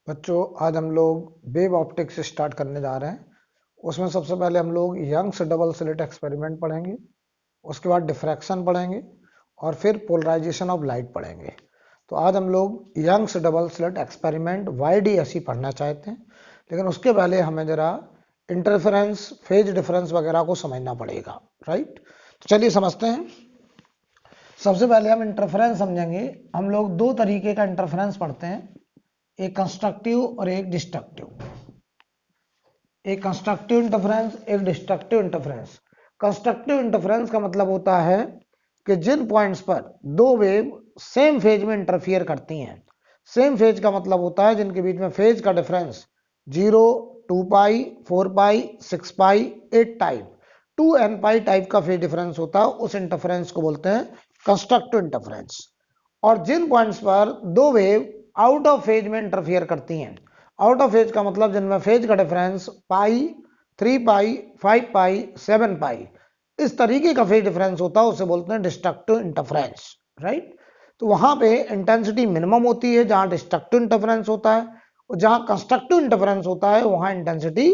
बच्चों, आज हम लोग वेव ऑप्टिक्स स्टार्ट करने जा रहे हैं। उसमें सबसे पहले हम लोग यंग्स डबल स्लिट एक्सपेरिमेंट पढ़ेंगे, उसके बाद डिफ्रैक्शन पढ़ेंगे और फिर पोलराइजेशन ऑफ लाइट पढ़ेंगे। तो आज हम लोग Young's double slit experiment YDSE पढ़ना चाहते हैं, लेकिन उसके पहले हमें ज़रा इंटरफेरेंस, फेज डिफरेंस वगैरह को समझना पड़ेगा, राइट। तो चलिए समझते हैं। सबसे पहले हम इंटरफेरेंस समझेंगे। हम लोग दो तरीके का इंटरफेरेंस पढ़ते हैं, एक कंस्ट्रक्टिव और एक डिस्ट्रक्टिव। एक कंस्ट्रक्टिव इंटरफेरेंस, एक डिस्ट्रक्टिव इंटरफेरेंस। कंस्ट्रक्टिव इंटरफेरेंस का मतलब होता है कि जिन पॉइंट्स पर दो वेव सेम फेज में इंटरफियर करती हैं। सेम फेज का मतलब होता है जिनके बीच में फेज का डिफरेंस 0, 2 पाई, 4 पाई, 6 पाई, 8 टाइप, 2n पाई टाइप का फेज डिफरेंस होता है, उस इंटरफेरेंस को बोलते हैं कंस्ट्रक्टिव इंटरफेरेंस। और जिन पॉइंट्स पर दो वेव आउट ऑफ फेज में इंटरफियर करती हैं, आउट ऑफ फेज का मतलब जिनमें फेज का डिफरेंस पाई, 3 पाई, 5 पाई, 7 पाई, इस तरीके का फेज डिफरेंस होता है, उसे बोलते हैं डिस्ट्रक्टिव इंटरफेरेंस, राइट। तो वहां पे इंटेंसिटी मिनिमम होती है जहां डिस्ट्रक्टिव इंटरफेरेंस होता है, और जहां कंस्ट्रक्टिव इंटरफेरेंस होता है वहां इंटेंसिटी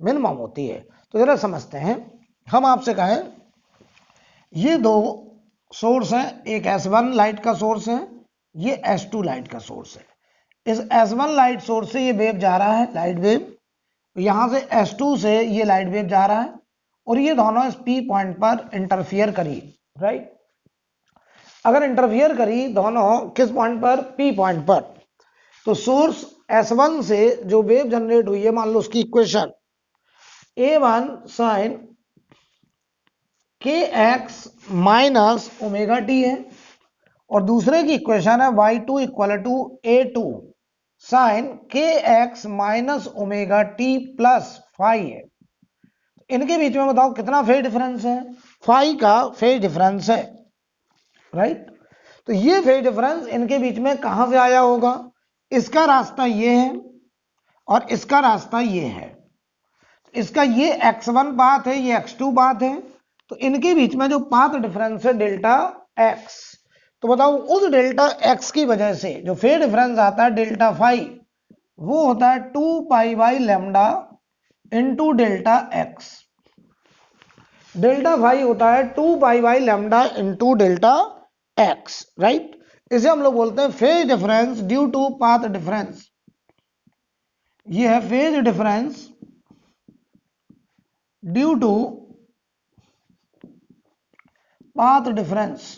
मिनिमम होती है। तो जरा समझते हैं। हम आपसे कहें ये दो सोर्स है, एक S1 लाइट का सोर्स है, ये S2 लाइट का सोर्स है। इस S1 लाइट सोर्स से ये वेव जा रहा है, लाइट वेव, यहां से S2 से ये लाइट वेव जा रहा है, और ये दोनों इस P पॉइंट पर इंटरफियर करी, राइट। अगर इंटरफियर करी दोनों किस पॉइंट पर? P पॉइंट पर। तो सोर्स S1 से जो वेव जनरेट हुई है, मान लो उसकी equation A1 sin kx minus omega T है, और दूसरे की इक्वेशन है y2 equal to A2 sine kx minus omega T plus phi है। इनके बीच में बताओ कितना फेज डिफरेंस है? फाई का फेज डिफरेंस है, राइट। तो ये फेज डिफरेंस इनके बीच में कहां से आया होगा? इसका रास्ता ये है और इसका रास्ता ये है। इसका ये x1 पाथ है, ये x2 पाथ है, तो इनके बीच में जो पाथ डिफरेंस है डेल्टा x। तो बताओ उस डेल्टा x की वजह से जो फेज डिफरेंस आता है डेल्टा फाई, वो होता है 2 पाई by lambda into delta x। Delta phi होता है 2 पाई by lambda into delta x, right. इसे हम लोग बोलते हैं phase difference due to path difference. ये है phase difference due to path difference.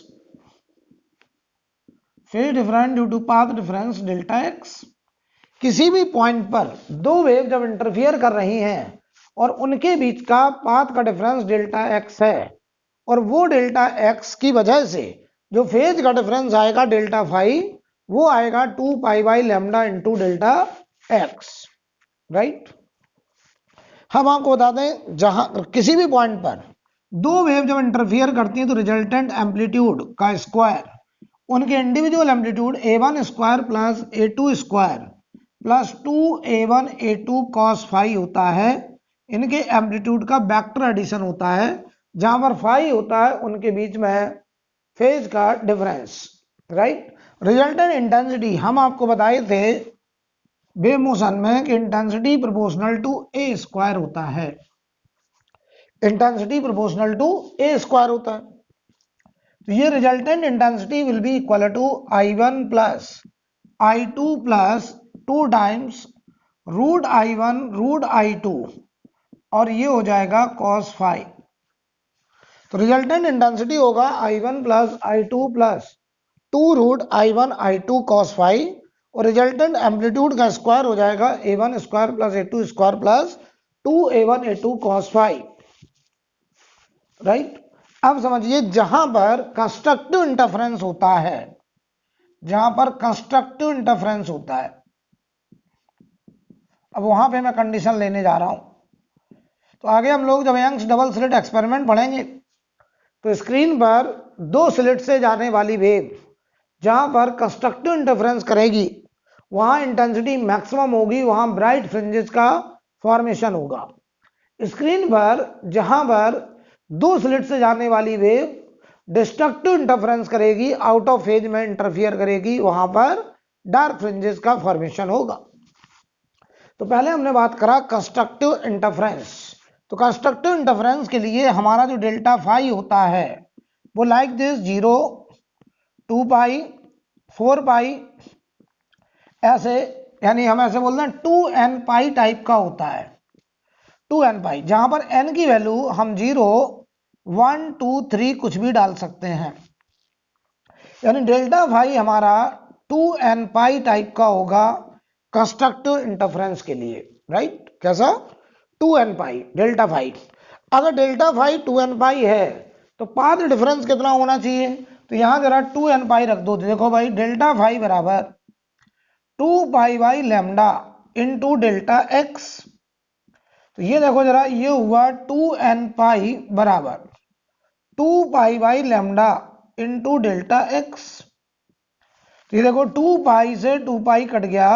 Phase difference due to path difference delta x। किसी भी पॉइंट पर दो वेव जब इंटरफियर कर रही हैं और उनके बीच का पाथ का डिफरेंस डेल्टा x है, और वो डेल्टा x की वजह से जो फेज का डिफरेंस आएगा डेल्टा फाई, वो आएगा 2 पाई by lambda into delta x, right. हम आपको बता दें, जहां किसी भी पॉइंट पर दो वेव जब इंटरफियर करती हैं तो रिजल्टेंट एम्पलीट्यूड का स्क्वायर उनके individual amplitude A1 square plus A2 square plus 2A1 A2 cos phi होता है। इनके एम्पलीट्यूड का वेक्टर एडिशन होता है, जहां पर फाई होता है उनके बीच में फेज का डिफरेंस, राइट। रिजल्टेंट इंटेंसिटी हम आपको बताए थे वेव मोशन में कि intensity proportional to A square होता है। Intensity proportional to A square होता है। तो ये resultant intensity will be equal to I1 plus I2 plus 2 times root I1 root I2, और ये हो जाएगा cos फाई। तो रिजल्टेंट इंटेंसिटी होगा I1 plus I2 plus 2 root I1 I2 cos phi, और रिजल्टेंट एम्पलीट्यूड का स्क्वायर हो जाएगा A1 square plus A2 square plus 2A1 A2 cos phi, right. अब समझिए, जहां पर कंस्ट्रक्टिव इंटरफेरेंस होता है, जहां पर कंस्ट्रक्टिव इंटरफेरेंस होता है, अब वहां पे मैं कंडीशन लेने जा रहा हूं। तो आगे हम लोग जब यंग्स डबल स्लिट एक्सपेरिमेंट पढ़ेंगे तो स्क्रीन पर दो स्लिट से जाने वाली वेव जहां पर कंस्ट्रक्टिव इंटरफेरेंस करेगी वहां इंटेंसिटी मैक्सिमम होगी, वहां ब्राइट फ्रिंजेस का फॉर्मेशन होगा। स्क्रीन पर जहां पर दो स्लिट से जाने वाली वेव डिस्ट्रक्टिव इंटरफेरेंस करेगी, आउट ऑफ फेज में इंटरफियर करेगी, वहां पर डार्क फ्रिंजेस का फॉर्मेशन होगा। तो पहले हमने बात करा कंस्ट्रक्टिव इंटरफेरेंस। तो कंस्ट्रक्टिव इंटरफेरेंस के लिए हमारा जो डेल्टा फाई होता है वो लाइक दिस 0, 2 पाई, 4 पाई, ऐसे, यानी हम ऐसे बोलते हैं 2n पाई टाइप का होता है। 2n पाई, जहां पर n की वैल्यू हम 0, 1, 2, 3 कुछ भी डाल सकते हैं। यानी डेल्टा फाई हमारा 2n पाई टाइप का होगा कंस्ट्रक्टिव इंटरफेरेंस के लिए, राइट? कैसा? 2n pi delta phi. अगर डेल्टा फाई 2n पाई है तो पाथ डिफरेंस कितना होना चाहिए? तो यहां जरा 2n पाई रख दो। देखो भाई, डेल्टा फाई बराबर 2 पाई by lambda into delta x. तो ये देखो जरा, ये हुआ 2n पाई बराबर 2 पाई by lambda into delta x. तो ये देखो 2 पाई से 2 पाई कट गया।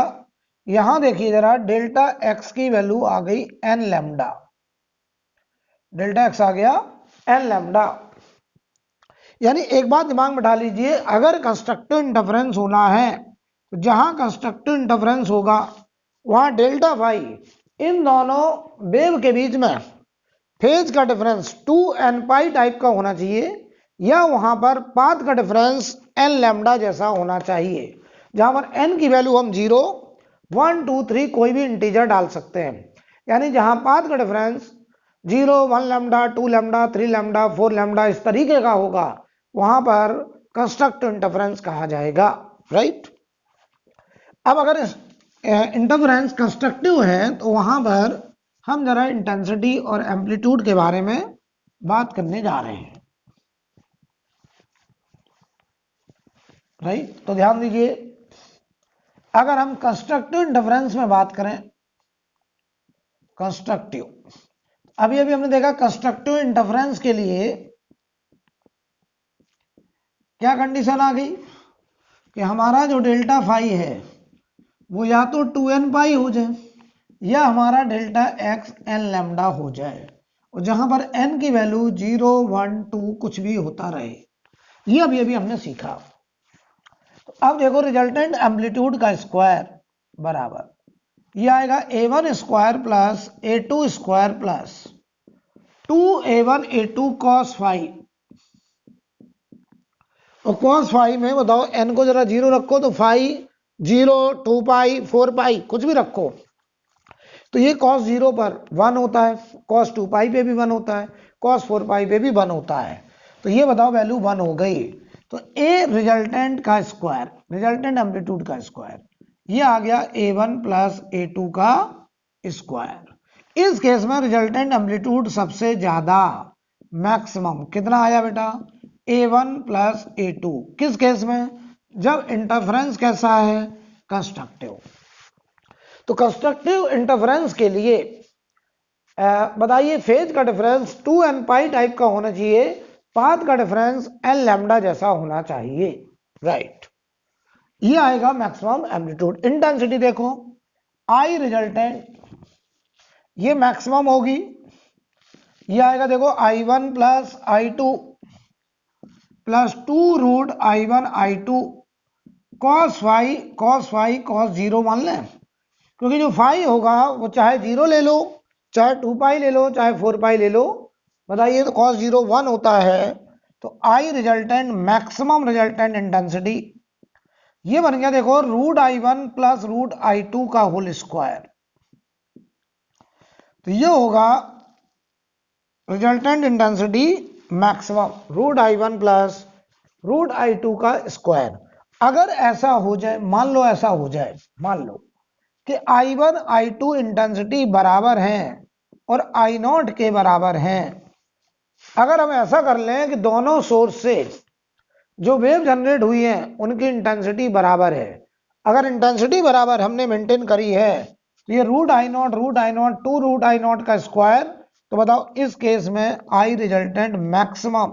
यहां देखिए जरा, डेल्टा एक्स की वैल्यू आ गई n लैम्डा। डेल्टा एक्स आ गया n लैम्डा। यानी एक बात दिमाग में डाल लीजिए, अगर कंस्ट्रक्टिव इंटरफेरेंस होना है तो जहां कंस्ट्रक्टिव इंटरफेरेंस होगा वहां डेल्टा फाई इन दोनों वेव के बीच में फेज का डिफरेंस 2n पाई टाइप का होना चाहिए, या वहां पर पाथ का डिफरेंस n लैम्डा जैसा होना चाहिए, जहां पर n की वैल्यू हम 0, 1, 2, 3 कोई भी इंटीजर डाल सकते हैं। यानी जहां पाथ का difference 0, 1 lambda, 2 lambda, 3 lambda, 4 lambda इस तरीके का होगा, वहां पर कंस्ट्रक्टिव इंटरफेरेंस कहा जाएगा, राइट? अब अगर इंटरफेरेंस कंस्ट्रक्टिव है तो वहां पर हम जरा इंटेंसिटी और एम्पलीट्यूड के बारे में बात करने जा रहे हैं, राइट? तो ध्यान दीजिए, अगर हम कंस्ट्रक्टिव इंटरफेरेंस में बात करें, कंस्ट्रक्टिव, अभी अभी हमने देखा कंस्ट्रक्टिव इंटरफेरेंस के लिए क्या कंडीशन आ गई कि हमारा जो डेल्टा फाई है वो या तो 2n पाई हो जाए या हमारा डेल्टा एक्स n लैम्डा हो जाए, और जहां पर n की वैल्यू 0, 1, 2 कुछ भी होता रहे। ये अभी अभी हमने सीखा। तो अब देखो, रिजल्टेंट एम्पलीट्यूड का स्क्वायर बराबर ये आएगा a1 square plus a2 square plus 2a1 a2 cos phi. और cos फाई में बताओ, n को जरा 0 रखो तो फाई 0, 2 पाई, 4 पाई कुछ भी रखो, तो ये cos 0 पर 1 होता है, cos 2 पाई पे भी 1 होता है, cos 4 पाई पे भी 1 होता है। तो ये बताओ वैल्यू 1 हो गई। तो ए रिजल्टेंट का स्क्वायर, रिजल्टेंट एम्पलीट्यूड का स्क्वायर, ये आ गया a1 प्लस a2 का स्क्वायर। इस केस में रिजल्टेंट एम्पलीट्यूड सबसे ज्यादा, मैक्सिमम कितना आया बेटा? a1 plus a2। किस केस में? जब इंटरफेरेंस कैसा है? कंस्ट्रक्टिव। तो कंस्ट्रक्टिव इंटरफेरेंस के लिए बताइए, फेज का डिफरेंस 2n पाई टाइप का होना चाहिए, पाथ का डिफरेंस n लैम्डा जैसा होना चाहिए, राइट? ये आएगा मैक्सिमम एम्पलीट्यूड। इंटेंसिटी देखो, I रिजल्टेंट ये मैक्सिमम होगी, ये आएगा देखो I1 plus I2 plus 2 root I1 I2 cos phi, cos 0 मान लें, क्योंकि जो फाई होगा वो चाहे 0 ले लो, चाहे 2 पाई ले लो, चाहे 4 पाई ले लो। बताइए, तो cos 0 1 होता है। तो I resultant, maximum resultant intensity ये बन गया देखो root I1 plus root I2 का होल स्क्वायर। तो ये होगा resultant intensity maximum root I1 plus root I2 का स्क्वायर। अगर ऐसा हो जाए, मान लो ऐसा हो जाए, मान लो कि I1 I2 इंटेंसिटी बराबर हैं और I0 के बराबर हैं। अगर हम ऐसा कर लें कि दोनों सोर्स से जो वेव जनरेट हुई है उनकी इंटेंसिटी बराबर है, अगर इंटेंसिटी बराबर हमने मेंटेन करी है, तो ये रूट I0 2 रूट I0 का स्क्वायर। तो बताओ इस केस में I रिजल्टेंट मैक्सिमम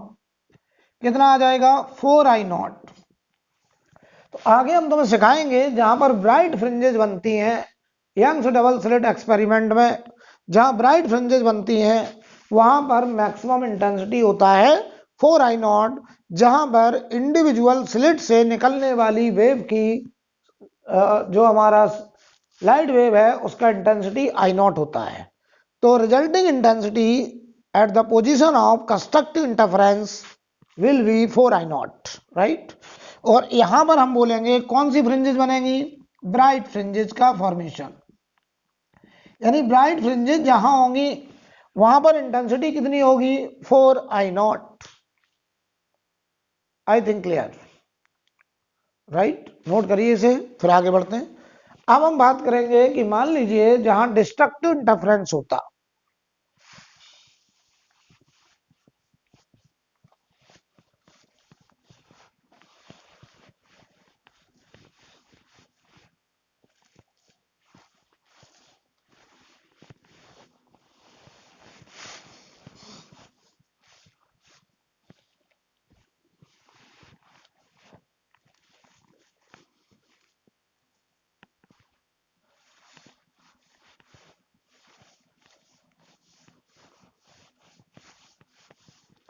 कितना आ जाएगा? 4I0। तो आगे हम तुम्हें सिखाएंगे, जहां पर ब्राइट फ्रिंजेस बनती हैं यंग्स डबल स्लिट एक्सपेरिमेंट में, जहां ब्राइट फ्रिंजेस बनती हैं वहां पर मैक्सिमम इंटेंसिटी होता है 4I0, जहां पर इंडिविजुअल स्लिट से निकलने वाली वेव की जो हमारा लाइट वेव है उसका इंटेंसिटी आई नॉट होता है। तो resulting intensity at the position of constructive interference will be 4 I naught, right. और यहां पर हम बोलेंगे कौन सी फ्रिंजेस बनेंगी, ब्राइट फ्रिंजेस का फॉर्मेशन, यानी ब्राइट फ्रिंजेस जहां होंगी वहां पर इंटेंसिटी कितनी होगी, 4 I naught. I think clear, right. Note करिए इसे, फिर आगे बढ़ते हैं। अब हम बात करेंगे कि मान लीजिए जहां डिस्ट्रक्टिव इंटरफेरेंस होता,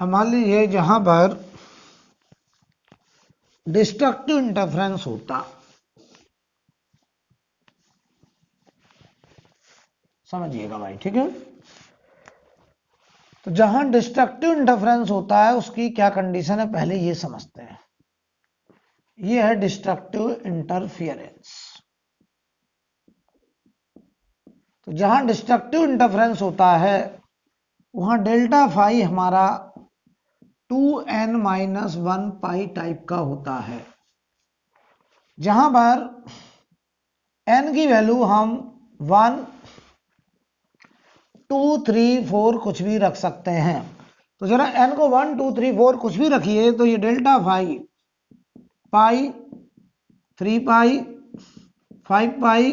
अब मान लीजिए जहां पर डिस्ट्रक्टिव इंटरफेरेंस होता, समझिएगा भाई, ठीक है। तो जहां डिस्ट्रक्टिव इंटरफेरेंस होता है उसकी क्या कंडीशन है पहले ये समझते हैं। ये है डिस्ट्रक्टिव इंटरफियरेंस। तो जहां डिस्ट्रक्टिव इंटरफेरेंस होता है वहां डेल्टा फाई हमारा 2n-1 पाई टाइप का होता है, जहां पर n की वैल्यू हम 1 2 3 4 कुछ भी रख सकते हैं। तो जरा n को 1 2 3 4 कुछ भी रखिए तो ये डेल्टा फाई पाई 3 पाई 5 पाई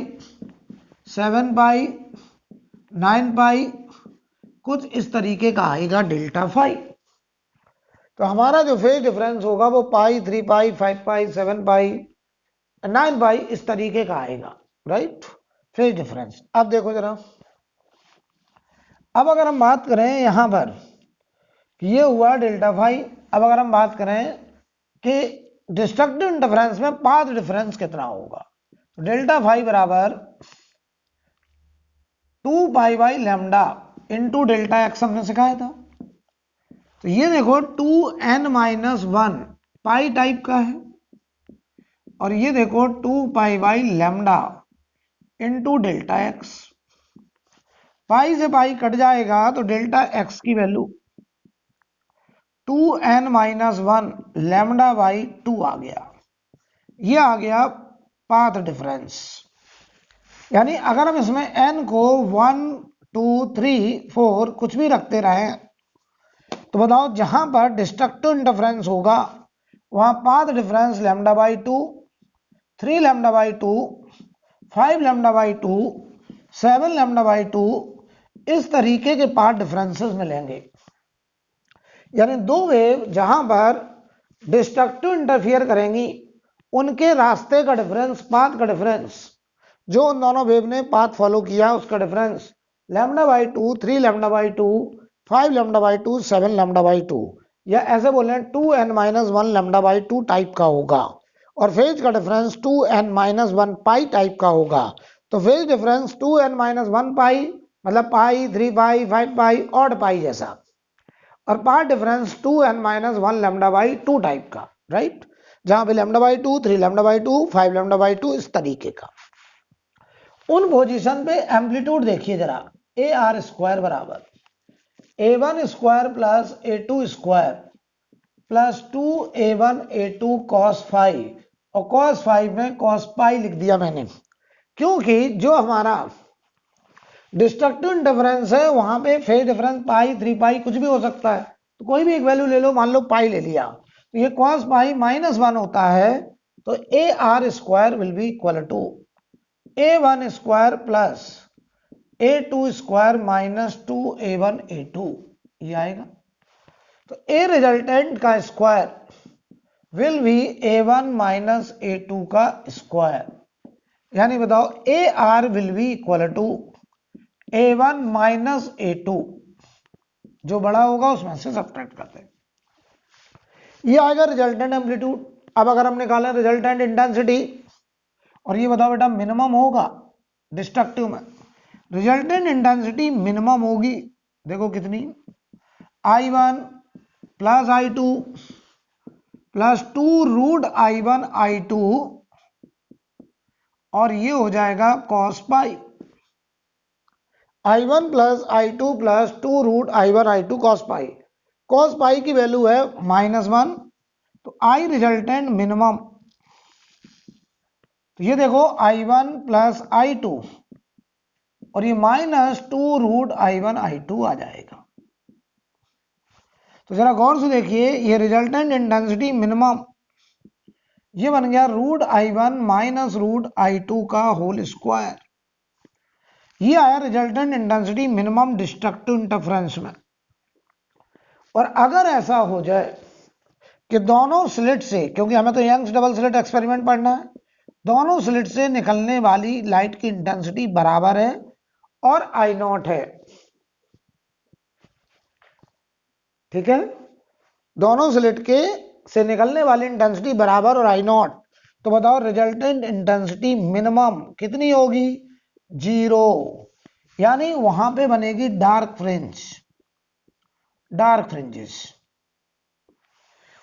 7 पाई 9 पाई कुछ इस तरीके का आएगा डेल्टा फाई। तो हमारा जो फेज डिफरेंस होगा वो पाई 3 पाई 5 पाई 7 पाई 9 पाई इस तरीके का आएगा, राइट, फेज डिफरेंस। अब देखो जरा, अब अगर हम बात करें यहां पर कि ये हुआ डेल्टा फाई। अब अगर हम बात करें कि डिस्ट्रक्टिव इंटरफेरेंस में पाथ डिफरेंस कितना होगा, तो डेल्टा फाई बराबर 2 पाई by lambda into delta x हमने सिखाया था। तो ये देखो 2n-1 पाई टाइप का है और ये देखो 2 पाई by lambda into delta x. Pi से पाई कट जाएगा तो डेल्टा एक्स की वैल्यू 2n-1 लैम्डा बाई 2 आ गया। ये आ गया पाथ डिफरेंस। यानी अगर हम इसमें n को 1 2 3 4 कुछ भी रखते रहे तो बताओ जहां पर डिस्ट्रक्टिव इंटरफेरेंस होगा वहां path difference lambda by 2, 3 lambda by 2, 5 lambda by 2, 7 lambda by 2 इस तरीके के पाथ डिफरेंसेस मिलेंगे। यानी दो वेव जहां पर डिस्ट्रक्टिव इंटरफियर करेंगी उनके रास्ते का डिफरेंस, पाथ का डिफरेंस, जो उन दोनों वेव ने पाथ फॉलो किया उसका difference lambda by 2, 3 lambda by 2, 5 lambda by 2, 7 lambda by 2, या ऐसे बोले 2n-1 लैम्डा बाई 2 टाइप का होगा। और फेज का डिफरेंस 2n-1 पाई टाइप का होगा। तो फेज डिफरेंस 2n-1 पाई मतलब पाई 3 पाई 5 पाई ऑड पाई जैसा, और path difference 2n-1 lambda by 2 type का, राइट, जहां पे lambda by 2, 3 lambda by 2, 5 lambda by 2 इस तरीके का। उन पोजीशन पे एम्पलीट्यूड देखिए जरा, ए आर स्क्वायर बराबर a1 square plus a2 square plus 2a1 a2 cos 5, और cos 5 में cos पाई लिख दिया मैंने, क्योंकि जो हमारा डिस्ट्रक्टिव इंटरफेरेंस है वहां पे फेज डिफरेंस पाई 3 पाई कुछ भी हो सकता है, तो कोई भी एक वैल्यू ले लो, मान लो पाई ले लिया, तो ये cos पाई -1 होता है। तो A R square will be equal to a1 square plus a2 square minus 2a1 a2, ये आएगा। तो ए रिजल्टेंट का square will be a1 minus a2 का स्क्वायर, यानी बताओ A R will be equal to a1 minus a2, जो बड़ा होगा उसमें से सब्ट्रैक्ट करते हैं, ये आएगा रिजल्टेंट एम्पलीट्यूड। अब अगर हम निकालें रिजल्टेंट इंटेंसिटी और ये बताओ बेटा मिनिमम होगा डिस्ट्रक्टिव में रिजल्टेंट इंटेंसिटी मिनिमम होगी, देखो कितनी, I1 plus I2 plus 2√I1I2 और ये हो जाएगा cos पाई, I1 plus I2 plus 2√I1I2 cos पाई की वैल्यू है -1, तो I रिजल्टेंट मिनिमम, तो ये देखो I1 प्लस I2 और ये -2√I1I2 आ जाएगा। तो जरा गौर से देखिए, ये रिजल्टेंट इंटेंसिटी मिनिमम ये बन गया √I1 माइनस √I2 का होल स्क्वायर, ये आया resultant intensity minimum destructive interference में। और अगर ऐसा हो जाए कि दोनों स्लिट से, क्योंकि हमें तो यंग्स डबल स्लिट एक्सपेरिमेंट पढ़ना है, दोनों स्लिट से निकलने वाली लाइट की इंटेंसिटी बराबर है और I0 है, ठीक है, दोनों स्लिट के से निकलने वाली इंटेंसिटी बराबर और I0, तो बताओ रिजल्टेंट इंटेंसिटी मिनिमम कितनी होगी, 0, यानी वहां पे बनेगी डार्क फ्रिंजेस,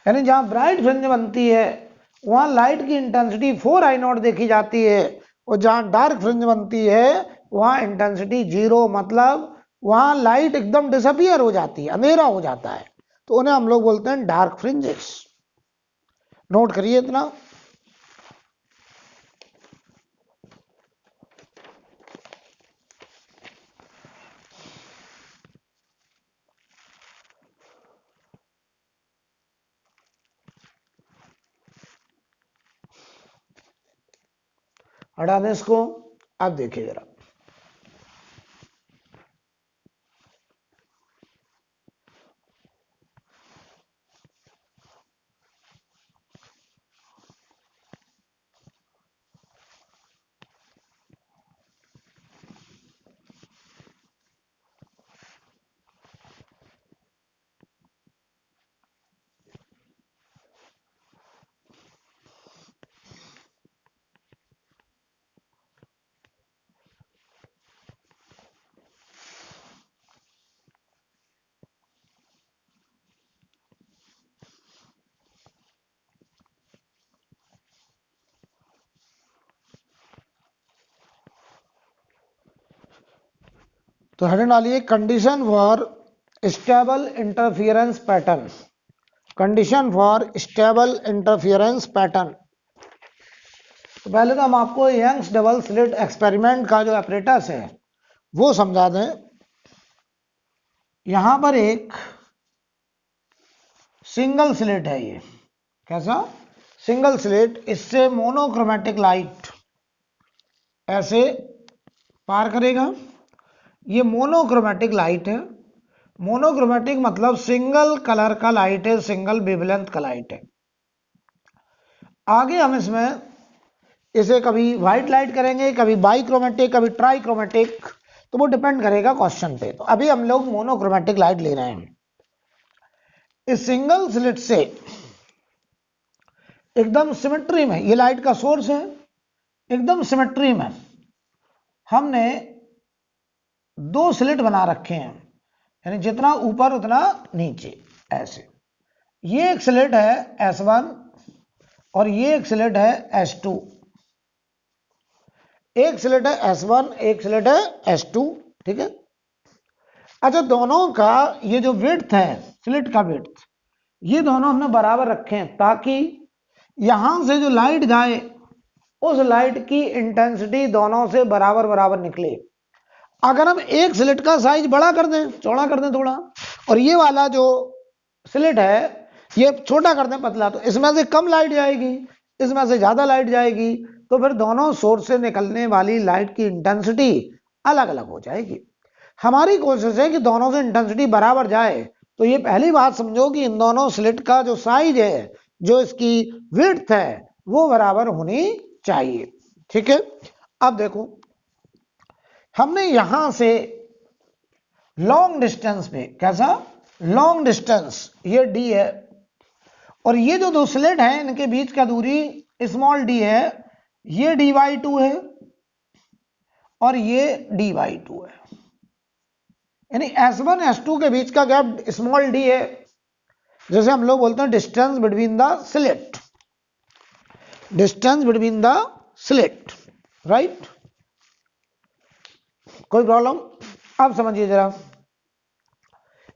यानी जहां ब्राइट फ्रिंज बनती है वहां लाइट की इंटेंसिटी 4I0 देखी जाती है, और जहां डार्क फ्रिंज बनती है वहां इंटेंसिटी 0, मतलब वहां लाइट एकदम डिसअपियर हो जाती है, अंधेरा हो जाता है, तो उन्हें हम लोग बोलते हैं डार्क फ्रिंजेस। नोट करिए इतना। हटा दें इसको। अब देखिए जरा, तो हेडिंग डालिए condition for stable interference pattern, condition for stable interference pattern. तो पहले तो हम आपको यंग्स डबल स्लिट एक्सपेरिमेंट का जो apparatus है वो समझा दें। यहां पर एक सिंगल स्लिट है, ये कैसा सिंगल स्लिट, इससे मोनोक्रोमेटिक लाइट ऐसे पार करेगा, ये मोनोक्रोमेटिक लाइट है, मोनोक्रोमेटिक मतलब सिंगल कलर का लाइट है, सिंगल वेवलेंथ का लाइट है। आगे हम इसमें इसे कभी व्हाइट लाइट करेंगे, कभी बाइक्रोमेटिक, कभी ट्राइक्रोमेटिक, तो वो डिपेंड करेगा क्वेश्चन पे। तो अभी हम लोग मोनोक्रोमेटिक लाइट ले रहे हैं। इस सिंगल स्लिट से एकदम सिमेट्री में, ये लाइट का सोर्स है, एकदम सिमेट्री में हमने दो स्लिट बना रखे हैं, यानी जितना ऊपर उतना नीचे, ऐसे। ये एक स्लिट है S1 और ये एक स्लिट है S2, एक स्लिट है S1, एक स्लिट है S2, ठीक है। अच्छा, दोनों का ये जो विड्थ है, स्लिट का विड्थ, ये दोनों हमने बराबर रखे हैं ताकि यहां से जो लाइट जाए उस लाइट की इंटेंसिटी दोनों से बराबर बराबर निकले। अगर हम एक स्लिट का साइज बड़ा कर दें, चौड़ा कर दें थोड़ा, और ये वाला जो स्लिट है ये छोटा कर दें, पतला, तो इसमें से कम लाइट जाएगी, इसमें से ज्यादा लाइट जाएगी, तो फिर दोनों सोर्स से निकलने वाली लाइट की इंटेंसिटी अलग अलग हो जाएगी। हमारी कोशिश है कि दोनों से इंटेंसिटी बराबर जाए, तो ये पहली बात समझो कि इन दोनों स्लिट का जो साइज है, जो इसकी विड्थ है, वो बराबर होनी चाहिए, ठीक है। अब देखो, हमने यहां से लॉन्ग डिस्टेंस पे, कैसा लॉन्ग डिस्टेंस, ये d है, और ये जो दो स्लिट हैं इनके बीच का दूरी स्मॉल d है, ये d/2 है, और ये d/2 है, यानी S1 S2 के बीच का गैप स्मॉल d है, जैसे हम लोग बोलते हैं distance between the slit, distance between the slit, right. कोई प्रॉब्लम? अब समझिए जरा,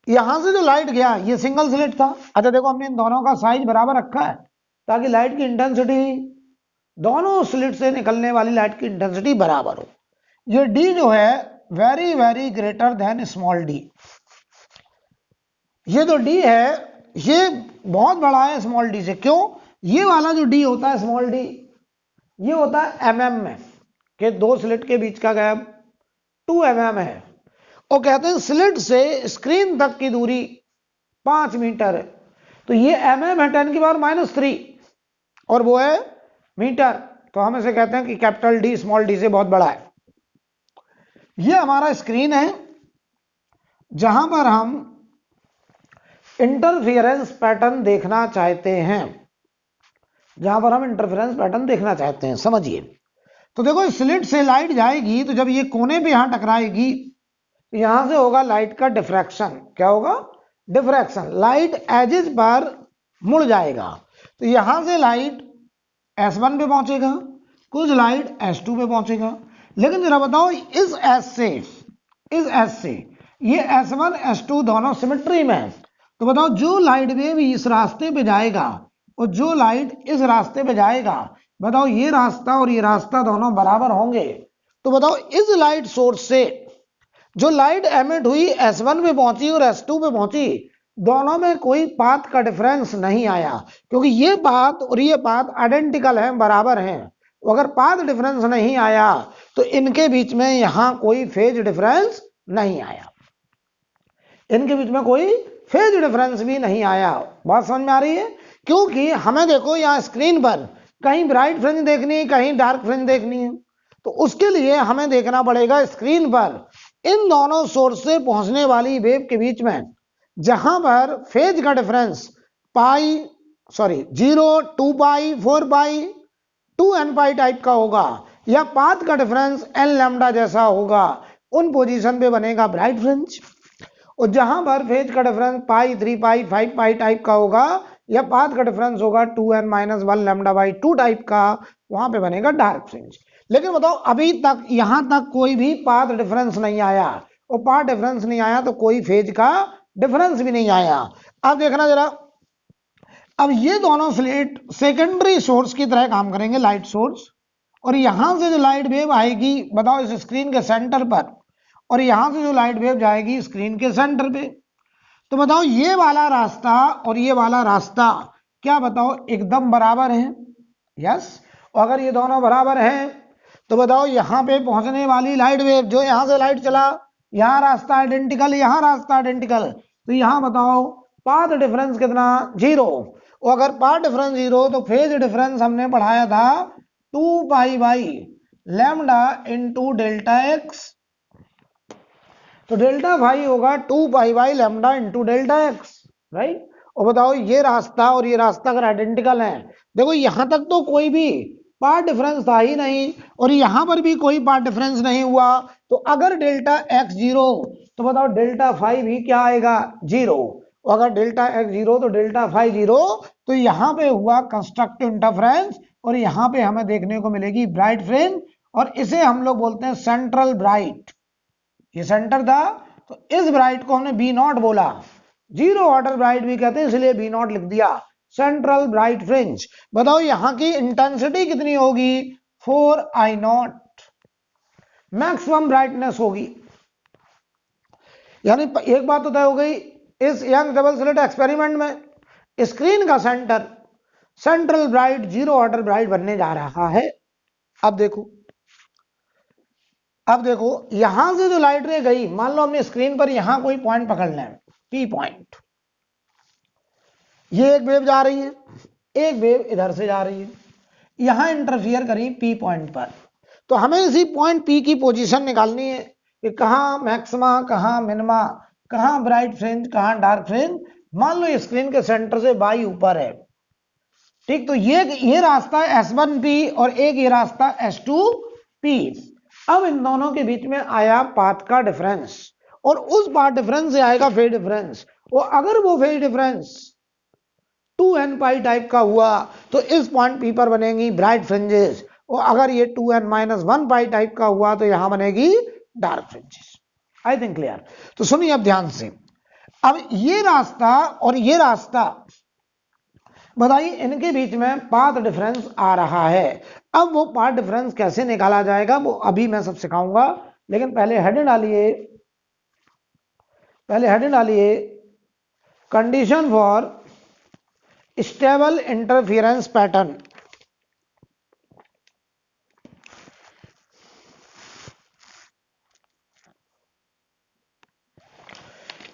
यहां से जो लाइट गया ये सिंगल स्लिट था। अच्छा देखो, हमने इन दोनों का साइज बराबर रखा है ताकि लाइट की इंटेंसिटी, दोनों स्लिट से निकलने वाली लाइट की इंटेंसिटी बराबर हो। ये d जो है very very greater than small d, ये जो d है ये बहुत बड़ा है स्मॉल d से। क्यों? ये वाला जो d होता है स्मॉल d, ये होता है mm में, कि दो स्लिट के बीच का गैप 2 mm है, और कहते हैं स्लिट से स्क्रीन तक की दूरी 5 मीटर है। तो ये mm है 10⁻³ और वो है मीटर, तो हम इसे कहते हैं कि कैपिटल D स्मॉल d से बहुत बड़ा है। ये हमारा स्क्रीन है जहां पर हम इंटरफेरेंस पैटर्न देखना चाहते हैं, जहां पर हम इंटरफेरेंस पैटर्न देखना चाहते हैं, समझिए। तो देखो, स्लिट से लाइट जाएगी तो जब ये कोने पे यहां टकराएगी तो यहां से होगा लाइट का डिफ्रैक्शन। क्या होगा? डिफ्रैक्शन। लाइट एजेस पर मुड़ जाएगा, तो यहां से लाइट S1 पे पहुंचेगा, कुछ लाइट S2 पे पहुंचेगा। लेकिन जरा बताओ, इस S से ये S1 S2 दोनों सिमेट्री में है, तो बताओ जो लाइट वेव इस रास्ते पे जाएगा और जो लाइट इस रास्ते पे जाएगा, बताओ ये रास्ता और ये रास्ता दोनों बराबर होंगे। तो बताओ, इस लाइट सोर्स से जो लाइट एमिट हुई S1 पे पहुंची और S2 पे पहुंची, दोनों में कोई पाथ का डिफरेंस नहीं आया, क्योंकि ये पाथ और ये पाथ आइडेंटिकल हैं, बराबर हैं। अगर पाथ डिफरेंस नहीं आया तो इनके बीच में यहां कोई फेज डिफरेंस नहीं आया, इनके बीच में कोई फेज डिफरेंस भी नहीं आया। बात समझ में आ रही है? क्योंकि हमें देखो, यहां स्क्रीन पर कहीं ब्राइट फ्रिंज देखनी है, कहीं डार्क फ्रिंज देखनी है, तो उसके लिए हमें देखना पड़ेगा स्क्रीन पर इन दोनों सोर्स से पहुंचने वाली वेव के बीच में जहां पर फेज का डिफरेंस 0, 2π, 4π, 2nπ टाइप का होगा, या पाथ का डिफरेंस n लैम्डा जैसा होगा, उन पोजीशन पे बनेगा ब्राइट फ्रिंज। और जहां पर फेज का डिफरेंस π, 3π, 5π टाइप का होगा, या पाथ का डिफरेंस होगा 2n-1 λ/2 टाइप का, वहां पे बनेगा डार्क फ्रिंज। लेकिन बताओ, अभी तक यहां तक कोई भी पाथ डिफरेंस नहीं आया, और पाथ डिफरेंस नहीं आया तो कोई फेज का डिफरेंस भी नहीं आया। अब देखना जरा, अब ये दोनों स्लिट सेकेंडरी सोर्स की तरह काम करेंगे, लाइट सोर्स, और यहां से जो लाइट वेव आएगी, बताओ इस स्क्रीन के सेंटर पर, और यहां से जो लाइट वेव जाएगी स्क्रीन के सेंटर पे, तो बताओ ये वाला रास्ता और ये वाला रास्ता क्या बताओ एकदम बराबर है? यस। और अगर ये दोनों बराबर हैं तो बताओ यहां पे पहुंचने वाली लाइट वेव, जो यहां से लाइट चला, यहां रास्ता आइडेंटिकल, यहां रास्ता आइडेंटिकल, तो यहां बताओ पाथ डिफरेंस कितना? 0। और अगर पाथ डिफरेंस 0 तो फेज डिफरेंस हमने पढ़ाया था 2π/λ इंटू डेल्टा x, तो डेल्टा फाई होगा 2π/λ इंटू डेल्टा x, राइट। और बताओ ये रास्ता और ये रास्ता अगर आइडेंटिकल है, देखो यहां तक तो कोई भी पार्ट डिफरेंस था ही नहीं, और यहां पर भी कोई पार्ट डिफरेंस नहीं हुआ, तो अगर डेल्टा x 0 तो बताओ डेल्टा फाई भी क्या आएगा? 0। और अगर डेल्टा x 0 तो डेल्टा फाई 0, तो यहां पे हुआ कंस्ट्रक्टिव इंटरफेरेंस, और यहां पे हमें देखने को मिलेगी ब्राइट फ्रिंज, और इसे हम लोग बोलते हैं सेंट्रल ब्राइट। ये सेंटर था, तो इस ब्राइट को हमने B0 बोला, 0 ऑर्डर ब्राइट भी कहते हैं, इसलिए B0 लिख दिया, सेंट्रल ब्राइट फ्रिंज। बताओ यहां की इंटेंसिटी कितनी होगी? 4I0 मैक्सिमम ब्राइटनेस होगी। यानी एक बात तो तय हो गई, इस यंग डबल स्लिट एक्सपेरिमेंट में स्क्रीन का centre central bright 0 order bright बनने जा रहा है। अब देखो यहां से जो लाइट रे गई, मान लो हमने स्क्रीन पर यहां कोई पॉइंट पकड़ना है, P पॉइंट, ये एक वेव जा रही है, एक वेव इधर से जा रही है, यहां इंटरफियर करी P पॉइंट पर, तो हमें इसी पॉइंट P की पोजीशन निकालनी है कि कहां मैक्सिमा, कहां मिनिमा, कहां ब्राइट फ्रिंज, कहां डार्क फ्रिंज। मान लो स्क्रीन के सेंटर से बाई ऊपर है, ठीक, तो ये रास्ता S1P और एक ये रास्ता S2P, अब इन दोनों के बीच में आया पाथ का डिफरेंस और उस पाथ डिफरेंस से आएगा फेज डिफरेंस, और अगर वो फेज डिफरेंस 2n पाई टाइप का हुआ तो इस पॉइंट पी पर बनेगी ब्राइट फ्रिंजेस, और अगर ये 2n-1 पाई टाइप का हुआ तो यहां बनेगी डार्क फ्रिंजेस। आई थिंक क्लियर। तो सुनिए अब ध्यान से, अब ये रास्ता और ये रास्ता, बताइए इनके बीच में पाथ डिफरेंस आ रहा है। अब वो पाथ डिफरेंस कैसे निकाला जाएगा वो अभी मैं सब सिखाऊंगा, लेकिन पहले हेडिंग डालिए condition for stable interference pattern.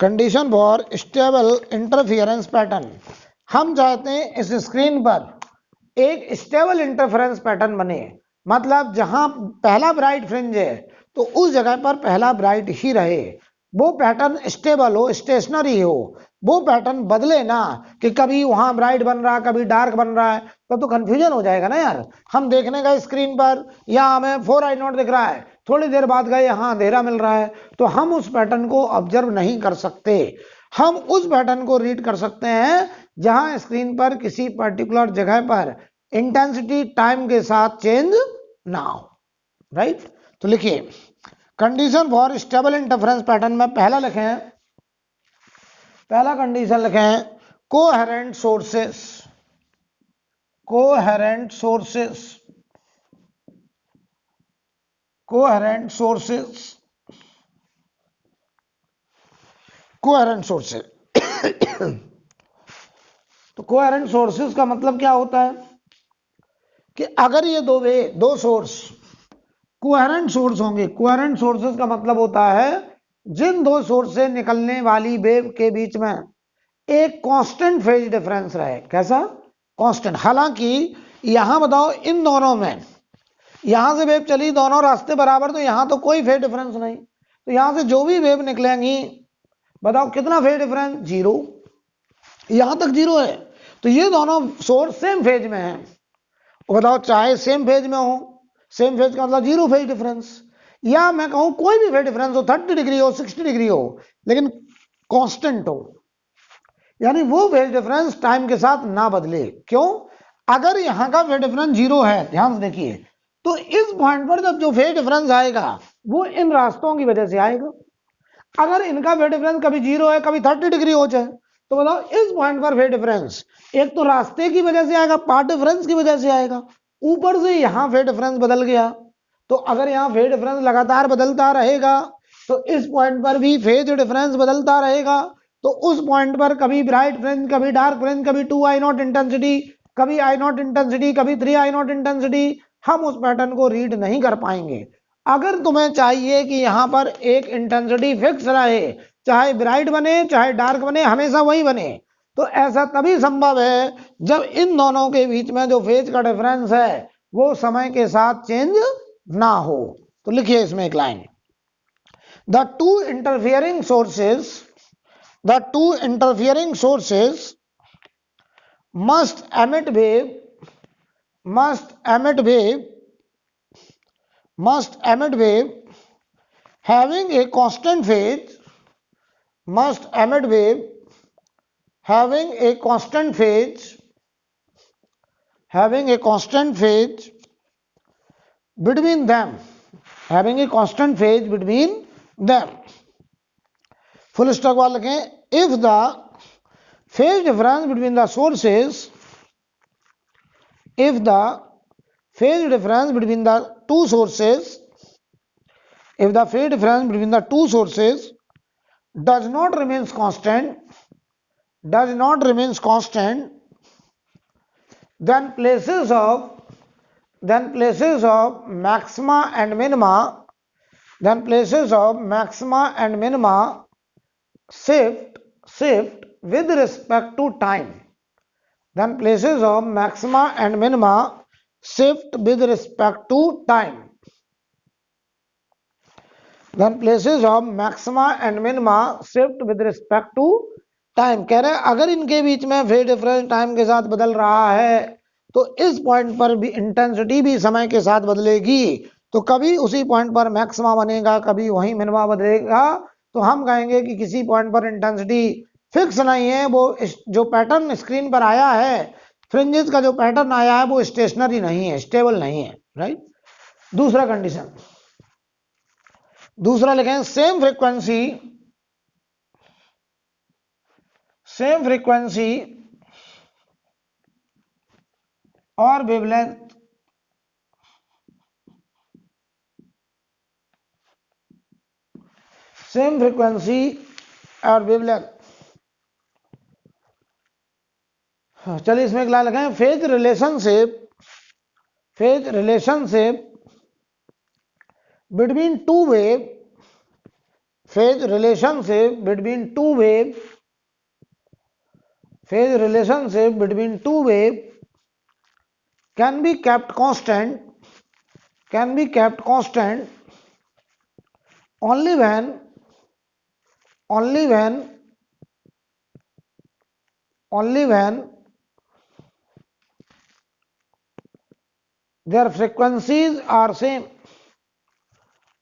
Condition for stable interference pattern, हम चाहते हैं इस स्क्रीन पर एक स्टेबल इंटरफेरेंस पैटर्न बने, मतलब जहां पहला ब्राइट फ्रिंज है तो उस जगह पर पहला ब्राइट ही रहे, वो पैटर्न स्टेबल हो, स्टेशनरी हो, वो पैटर्न बदले ना कि कभी वहां ब्राइट बन रहा कभी डार्क बन रहा है, तब तो कंफ्यूजन हो जाएगा ना यार। हम देखने का स्क्रीन पर यहाँ हमें 4i नॉट दिख रहा है, थोड़ी देर बाद गए यहाँ अंधेरा मिल रहा है, तो हम उस पैटर्न को ऑब्जर्व नहीं कर सकते। हम उस पैटर्न को रीड कर सकते हैं जहां स्क्रीन पर किसी पर्टिकुलर जगह पर इंटेंसिटी टाइम के साथ चेंज ना हो, राइट। तो लिखिए condition for stable interference pattern में पहला कंडीशन लिखें कोहेरेंट सोर्सेस। तो कोहेरेंट सोर्सेस का मतलब क्या होता है कि अगर ये दो सोर्स कोहेरेंट सोर्स होंगे, कोहेरेंट सोर्सेस का मतलब होता है जिन दो सोर्स से निकलने वाली वेव के बीच में एक कांस्टेंट फेज डिफरेंस रहे। कैसा? कांस्टेंट। हालांकि यहां बताओ इन दोनों में, यहां से वेव चली दोनों रास्ते बराबर, तो यहां तो कोई फेज डिफरेंस नहीं, तो यहां से जो भी वेव निकलेंगी बताओ कितना फेज डिफरेंस? 0। यहां तक 0 है, तो ये दोनों सोर्स सेम फेज में है। बताओ चाहे सेम फेज में हो, सेम फेज का मतलब 0 फेज डिफरेंस, या मैं कहूं कोई भी फेज डिफरेंस हो, 30 डिग्री हो 60 डिग्री हो, लेकिन कांस्टेंट हो, यानी वो फेज डिफरेंस टाइम के साथ ना बदले। क्यों? अगर यहां का फेज डिफरेंस 0 है, ध्यान से देखिए, तो इस पॉइंट पर जब जो फेज डिफरेंस आएगा वो इन रास्तों की वजह से आएगा। अगर इनका फेज डिफरेंस कभी 0 है कभी 30 डिग्री हो जाए, तो बताओ इस पॉइंट पर फेज डिफरेंस एक तो रास्ते की वजह से आएगा, पाथ डिफरेंस की वजह से आएगा, ऊपर से यहां फेज डिफरेंस बदल गया। तो अगर यहां फेज डिफरेंस लगातार बदलता रहेगा तो इस पॉइंट पर भी फेज डिफरेंस बदलता रहेगा। तो उस पॉइंट पर कभी ब्राइट फ्रिंज कभी डार्क फ्रिंज, कभी 2i नॉट इंटेंसिटी कभी i नॉट इंटेंसिटी कभी 3i नॉट इंटेंसिटी, हम उस पैटर्न को रीड नहीं कर पाएंगे। अगर तुम्हें चाहिए कि यहां पर एक इंटेंसिटी फिक्स रहे, चाहे ब्राइट बने चाहे डार्क बने, हमेशा वही बने, तो ऐसा तभी संभव है जब इन दोनों के बीच में जो फेज का डिफरेंस है वो समय के साथ चेंज ना हो। तो लिखिए इसमें एक line, the two interfering sources must emit wave having a constant phase between them, full stop वाले लिखें, if the phase difference between the sources, if the phase difference between the two sources does not remains constant, then places of maxima and minima shift with respect to time. Then places of maxima and minima shift with respect to time. Then places of maxima and minima shift with respect to time. कह रहे हैं अगर इनके बीच में phase difference time के साथ बदल रहा है तो इस पॉइंट पर भी इंटेंसिटी भी समय के साथ बदलेगी। तो कभी उसी पॉइंट पर मैक्सिमा बनेगा, कभी वहीं मिनिमा बनेगा। तो हम कहेंगे कि किसी पॉइंट पर इंटेंसिटी फिक्स नहीं है, वो जो पैटर्न स्क्रीन पर आया है, फ्रिंजेस का जो पैटर्न आया है वो स्टेशनरी नहीं है, स्टेबल नहीं है, राइट। दूसरा कंडीशन, दूसरा लिखें सेम फ्रीक्वेंसी और वेवलेंथ सेम फ्रीक्वेंसी और वेवलेंथ। चलिए इसमें क्या लगाएं, phase relationship between two wave, phase relationship between two wave can be kept constant only when their frequencies are same,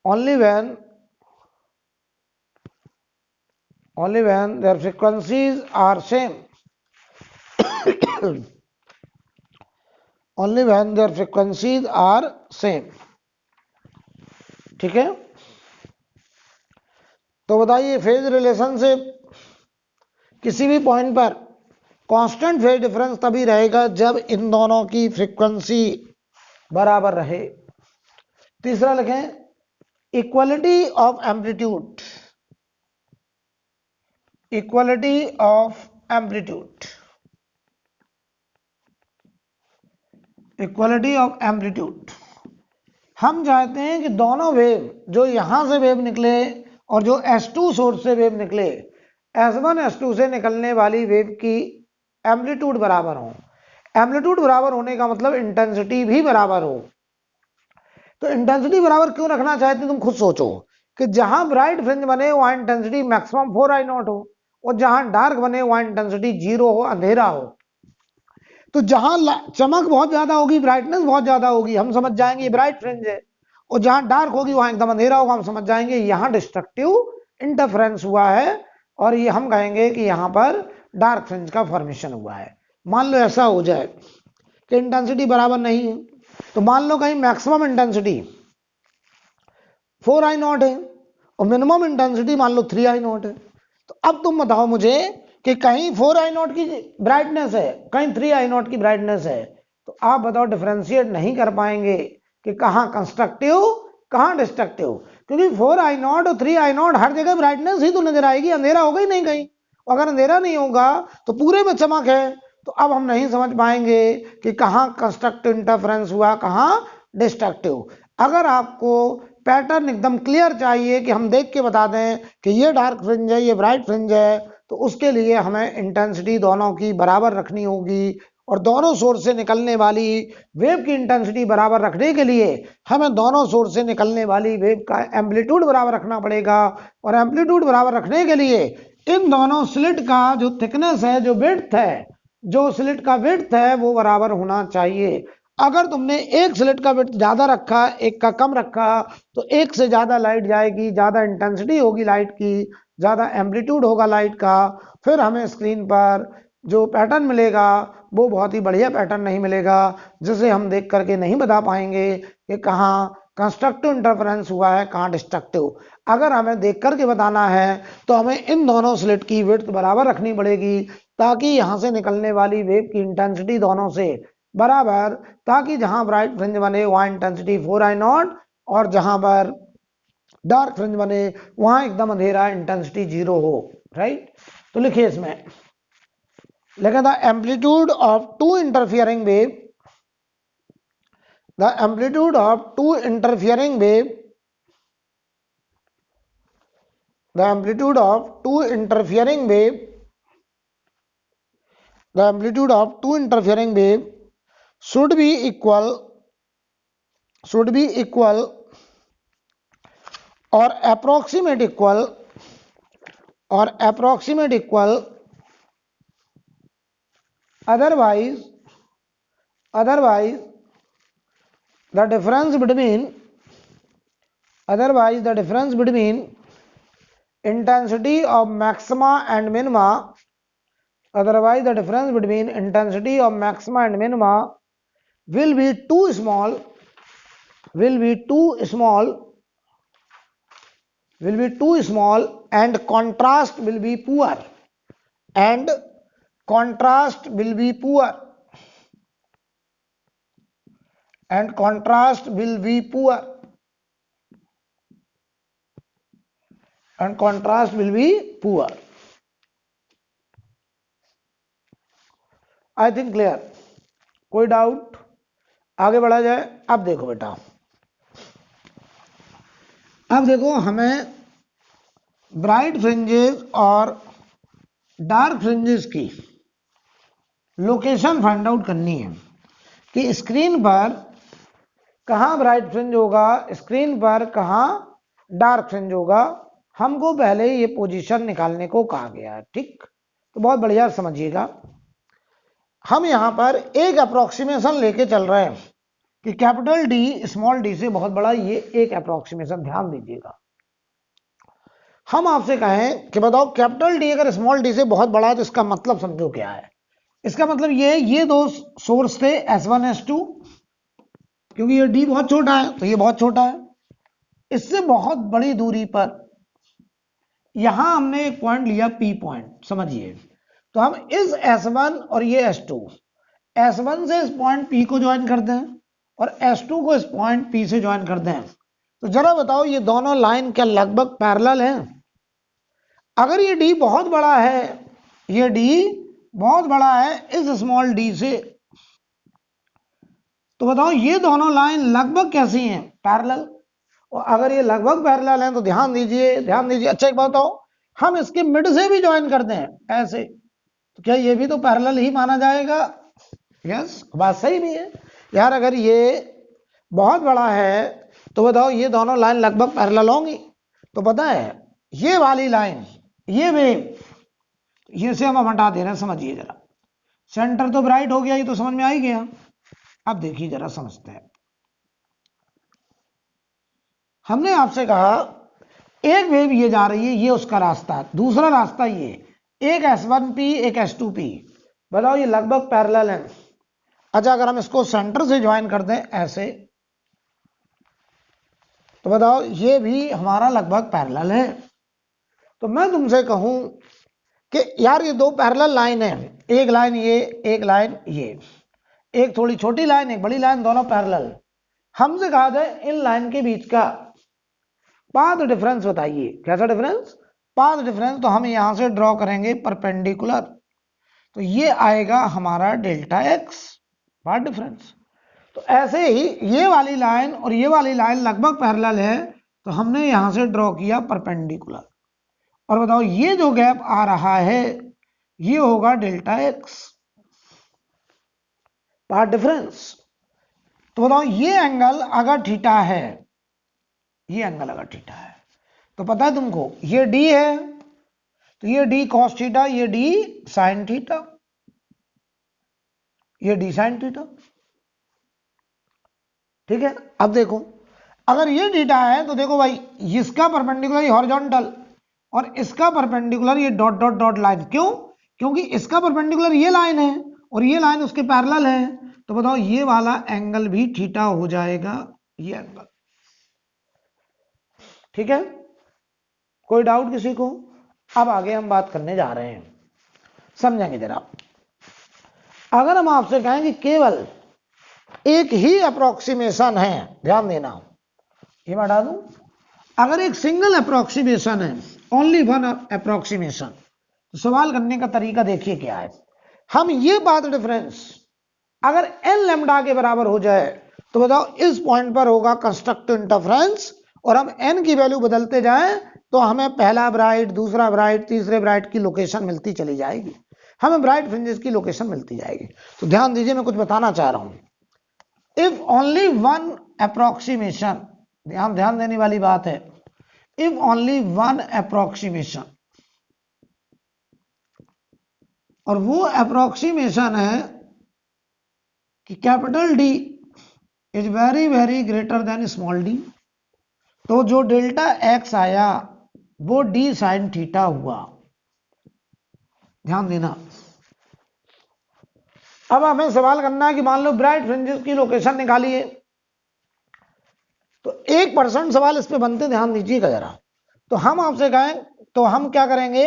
only when their frequencies are same only when their frequencies are same। ठीक है, तो बताइए phase relationship किसी भी point पर constant phase difference तभी रहेगा जब इन दोनों की फ्रीक्वेंसी बराबर रहे। तीसरा लिखें इक्वलिटी ऑफ एम्पलीट्यूड, हम चाहते हैं कि दोनों वेव, जो यहां से वेव निकले और जो S2 सोर्स से वेव निकले, S1 S2 से निकलने वाली वेव की एम्पलीट्यूड बराबर हो। एम्पलीट्यूड बराबर होने का मतलब इंटेंसिटी भी बराबर हो। तो इंटेंसिटी बराबर क्यों रखना चाहते हैं, तुम खुद सोचो कि जहां ब्राइट फ्रिंज बने वहां इंटेंसिटी मैक्सिमम 4I0 हो, और जहां डार्क बने वहां इंटेंसिटी 0 हो, अंधेरा हो। तो जहां चमक बहुत ज्यादा होगी, ब्राइटनेस बहुत ज्यादा होगी, हम समझ जाएंगे ये ब्राइट फ्रिंज है, और जहां डार्क होगी वहां एकदम अंधेरा होगा, हम समझ जाएंगे यहां डिस्ट्रक्टिव इंटरफेरेंस हुआ है, और ये हम कहेंगे कि यहां पर डार्क फ्रिंज का फॉर्मेशन हुआ है। मान लो ऐसा हो जाए कि इंटेंसिटी बराबर नहीं है, तो मान लो कहीं मैक्सिमम इंटेंसिटी 4I0 है और मिनिमम इंटेंसिटी मान लो 3I0 है। तो अब तुम बताओ मुझे कि कहीं 4I0 की ब्राइटनेस है, कहीं 3I0 की ब्राइटनेस है, तो आप बताओ डिफरेंशिएट नहीं कर पाएंगे कि कहां कंस्ट्रक्टिव कहां डिस्ट्रक्टिव, क्योंकि 4I0 और 3I0 हर जगह ब्राइटनेस ही तो नजर आएगी, अंधेरा होगा ही नहीं कहीं। अगर अंधेरा नहीं होगा तो पूरे में चमक है, तो अब हम नहीं समझ पाएंगे कि कहां कंस्ट्रक्टिव इंटरफेरेंस हुआ, कहां डिस्ट्रक्टिव। अगर आपको पैटर्न एकदम क्लियर चाहिए कि हम देख के बता दें कि ये डार्क फ्रिंज है, ये ब्राइट फ्रिंज है, तो उसके लिए हमें इंटेंसिटी दोनों की बराबर रखनी होगी, और दोनों सोर्स से निकलने वाली वेव की इंटेंसिटी बराबर रखने के लिए हमें दोनों सोर्स से निकलने वाली वेव का एम्पलीट्यूड बराबर रखना पड़ेगा, और एम्पलीट्यूड बराबर रखने के लिए इन दोनों स्लिट का जो थिकनेस है, जो विड्थ है, जो स्लिट का विड्थ है वो बराबर होना चाहिए। अगर तुमने एक स्लिट का विड्थ ज्यादा रखा, एक का कम रखा, तो एक से ज्यादा लाइट जाएगी, ज्यादा इंटेंसिटी होगी लाइट की, ज्यादा एम्पलीट्यूड होगा लाइट का, फिर हमें स्क्रीन पर जो पैटर्न मिलेगा वो बहुत ही बढ़िया पैटर्न नहीं मिलेगा, जिसे हम देख करके नहीं बता पाएंगे कि कहाँ कंस्ट्रक्टिव इंटरफेरेंस हुआ है, कहाँ डिस्ट्रक्टिव। अगर हमें देख करके बताना है तो हमें इन दोनों स्लिट की विड्थ बराबर रखनी पड़ेगी, ताकि यहां से निकलने वाली वेव की इंटेंसिटी दोनों से बराबर, ताकि जहां ब्राइट फ्रिंज बने वहां इंटेंसिटी 4I0, और जहां पर डार्क फ्रिंज बने वहां एकदम अंधेरा, इंटेंसिटी 0 हो, राइट। तो लिखिए इसमें, लेकिन the amplitude of two interfering wave, the amplitude of two interfering wave, the amplitude of two interfering wave, the amplitude of two interfering wave should be equal or approximate equal, otherwise the difference between Otherwise, the difference between intensity of maxima and minima, otherwise the difference between intensity of maxima and minima will be too small, will be too small, will be too small, and contrast will be poor, and contrast will be poor, and contrast will be poor, and contrast will be poor. I think clear, कोई doubt? आगे बढ़ा जाए। अब देखो बेटा, अब देखो हमें ब्राइट फ्रिंजेस और डार्क फ्रिंजेस की लोकेशन फाइंड आउट करनी है कि स्क्रीन पर कहाँ ब्राइट फ्रिंज होगा, स्क्रीन पर कहाँ डार्क फ्रिंज होगा। हमको पहले ये पोजीशन निकालने को कहा गया है, ठीक? तो बहुत बढ़िया समझिएगा, हम यहाँ पर एक अप्रोक्सीमेशन लेके चल रहे हैं कि कैपिटल डी स्मॉल डी से बहुत बड़ा, ये एक अप्रोक्सीमेशन ध्यान दीजिएगा। हम आपसे कहें कि बताओ कैपिटल डी अगर स्मॉल डी से बहुत बड़ा है तो इसका मतलब समझो क्या है। इसका मतलब ये दो सोर्स थे S1 S2, क्योंकि ये डी बहुत छोटा है तो ये बहुत छोटा है। इससे बहुत बड़ी दूरी पर यहां हमने एक पॉइंट लिया P पॉइंट, समझिए। तो हम इस S1 और ये S2, S1 से इस पॉइंट P को ज्वाइन कर दें और S2 को इस पॉइंट P से ज्वाइन कर दें। तो जरा बताओ ये दोनों लाइन क्या लगभग पैरेलल हैं? अगर ये D बहुत बड़ा है, ये D बहुत बड़ा है इस स्मॉल d से, तो बताओ ये दोनों लाइन लगभग कैसी हैं? पैरेलल। और अगर ये लगभग पैरेलल हैं तो ध्यान दीजिए, ध्यान दीजिए। अच्छा एक बात बताओ, हम इसके मिड से भी ज्वाइन कर दें ऐसे, तो क्या ये भी तो पैरेलल ही माना जाएगा? यस, बात सही भी है यार। अगर ये बहुत बड़ा है तो बताओ ये दोनों लाइन लगभग पैरेलल होंगी। तो पता है ये वाली लाइन, ये वेव, ये से हम हटा दे रहे हैं, समझिए जरा। सेंटर तो ब्राइट हो गया, ये तो समझ में आ ही गया। अब देखिए जरा, समझते हैं। हमने आपसे कहा एक वेव ये जा रही है, ये उसका रास्ता है, दूसरा रास्ता ये, एक S1P एक S2P, बताओ ये लगभग पैरेलल है। अच्छा अगर हम इसको सेंटर से ज्वाइन कर दें ऐसे, तो बताओ ये भी हमारा लगभग पैरेलल है। तो मैं तुमसे कहूं कि यार ये दो पैरेलल लाइन है, एक लाइन ये, एक लाइन ये, एक थोड़ी छोटी लाइन एक बड़ी लाइन, दोनों पैरेलल। हमसे कहा जाए इन लाइन के बीच का पाथ डिफरेंस बताइए। कैसा डिफरेंस? Path difference. तो हम यहां से ड्रॉ करेंगे परपेंडिकुलर, तो ये आएगा हमारा डेल्टा एक्स, पाथ डिफरेंस। तो ऐसे ही ये वाली लाइन और ये वाली लाइन लगभग पैरेलल है, तो हमने यहां से ड्रॉ किया परपेंडिकुलर। और बताओ ये जो गैप आ रहा है ये होगा डेल्टा एक्स, पाथ डिफरेंस। तो बताओ ये एंगल अगर थीटा है, ये एंगल अगर थीटा है, तो पता है तुमको ये डी है, तो ये डी कॉस थीटा, ये डी साइन थीटा, ये डी साइन थीटा, ठीक है। अब देखो अगर ये थीटा है तो देखो भाई इसका परपेंडिकुलर ये हॉरिजॉन्टल और इसका परपेंडिकुलर ये डॉट डॉट डॉट लाइन। क्यों? क्योंकि इसका परपेंडिकुलर ये लाइन है और ये लाइन उसके पैरेलल है। तो बताओ ये वाला एंगल भी थीटा हो जाएगा, ये एंगल, ठीक है। कोई डाउट किसी को? अब आगे हम बात करने जा रहे हैं, समझेंगे जरा। अगर हम आपसे कहें कि केवल एक ही अप्रोक्सीमेशन है, ध्यान देना, ये मैं हटा दूं। अगर एक सिंगल अप्रोक्सीमेशन है, ओनली वन अप्रोक्सीमेशन, तो सवाल करने का तरीका देखिए क्या है। हम ये पाथ डिफरेंस अगर n लैम्डा के बराबर हो जाए तो बताओ इस पॉइंट पर होगा कंस्ट्रक्टिव इंटरफेरेंस, और हम n की वैल्यू बदलते जाएं तो हमें पहला ब्राइट, दूसरा ब्राइट, तीसरे ब्राइट की लोकेशन मिलती चली जाएगी, हमें ब्राइट फ्रिंजेस की लोकेशन मिलती जाएगी। तो ध्यान दीजिए, मैं कुछ बताना चाह रहा हूं। इफ ओनली वन अप्रोक्सीमेशन, ध्यान देने वाली बात है, इफ ओनली वन अप्रोक्सीमेशन, और वो अप्रोक्सीमेशन है कि capital D is very very greater than small D, तो जो डेल्टा एक्स आया वो डी साइन थीटा हुआ। ध्यान देना। अब हमें सवाल करना है कि मान लो ब्राइट फ्रिंजेस की लोकेशन निकालिए, तो 1% सवाल इस पे बनते, ध्यान दीजिएगा जरा। तो हम आपसे कहें तो हम क्या करेंगे,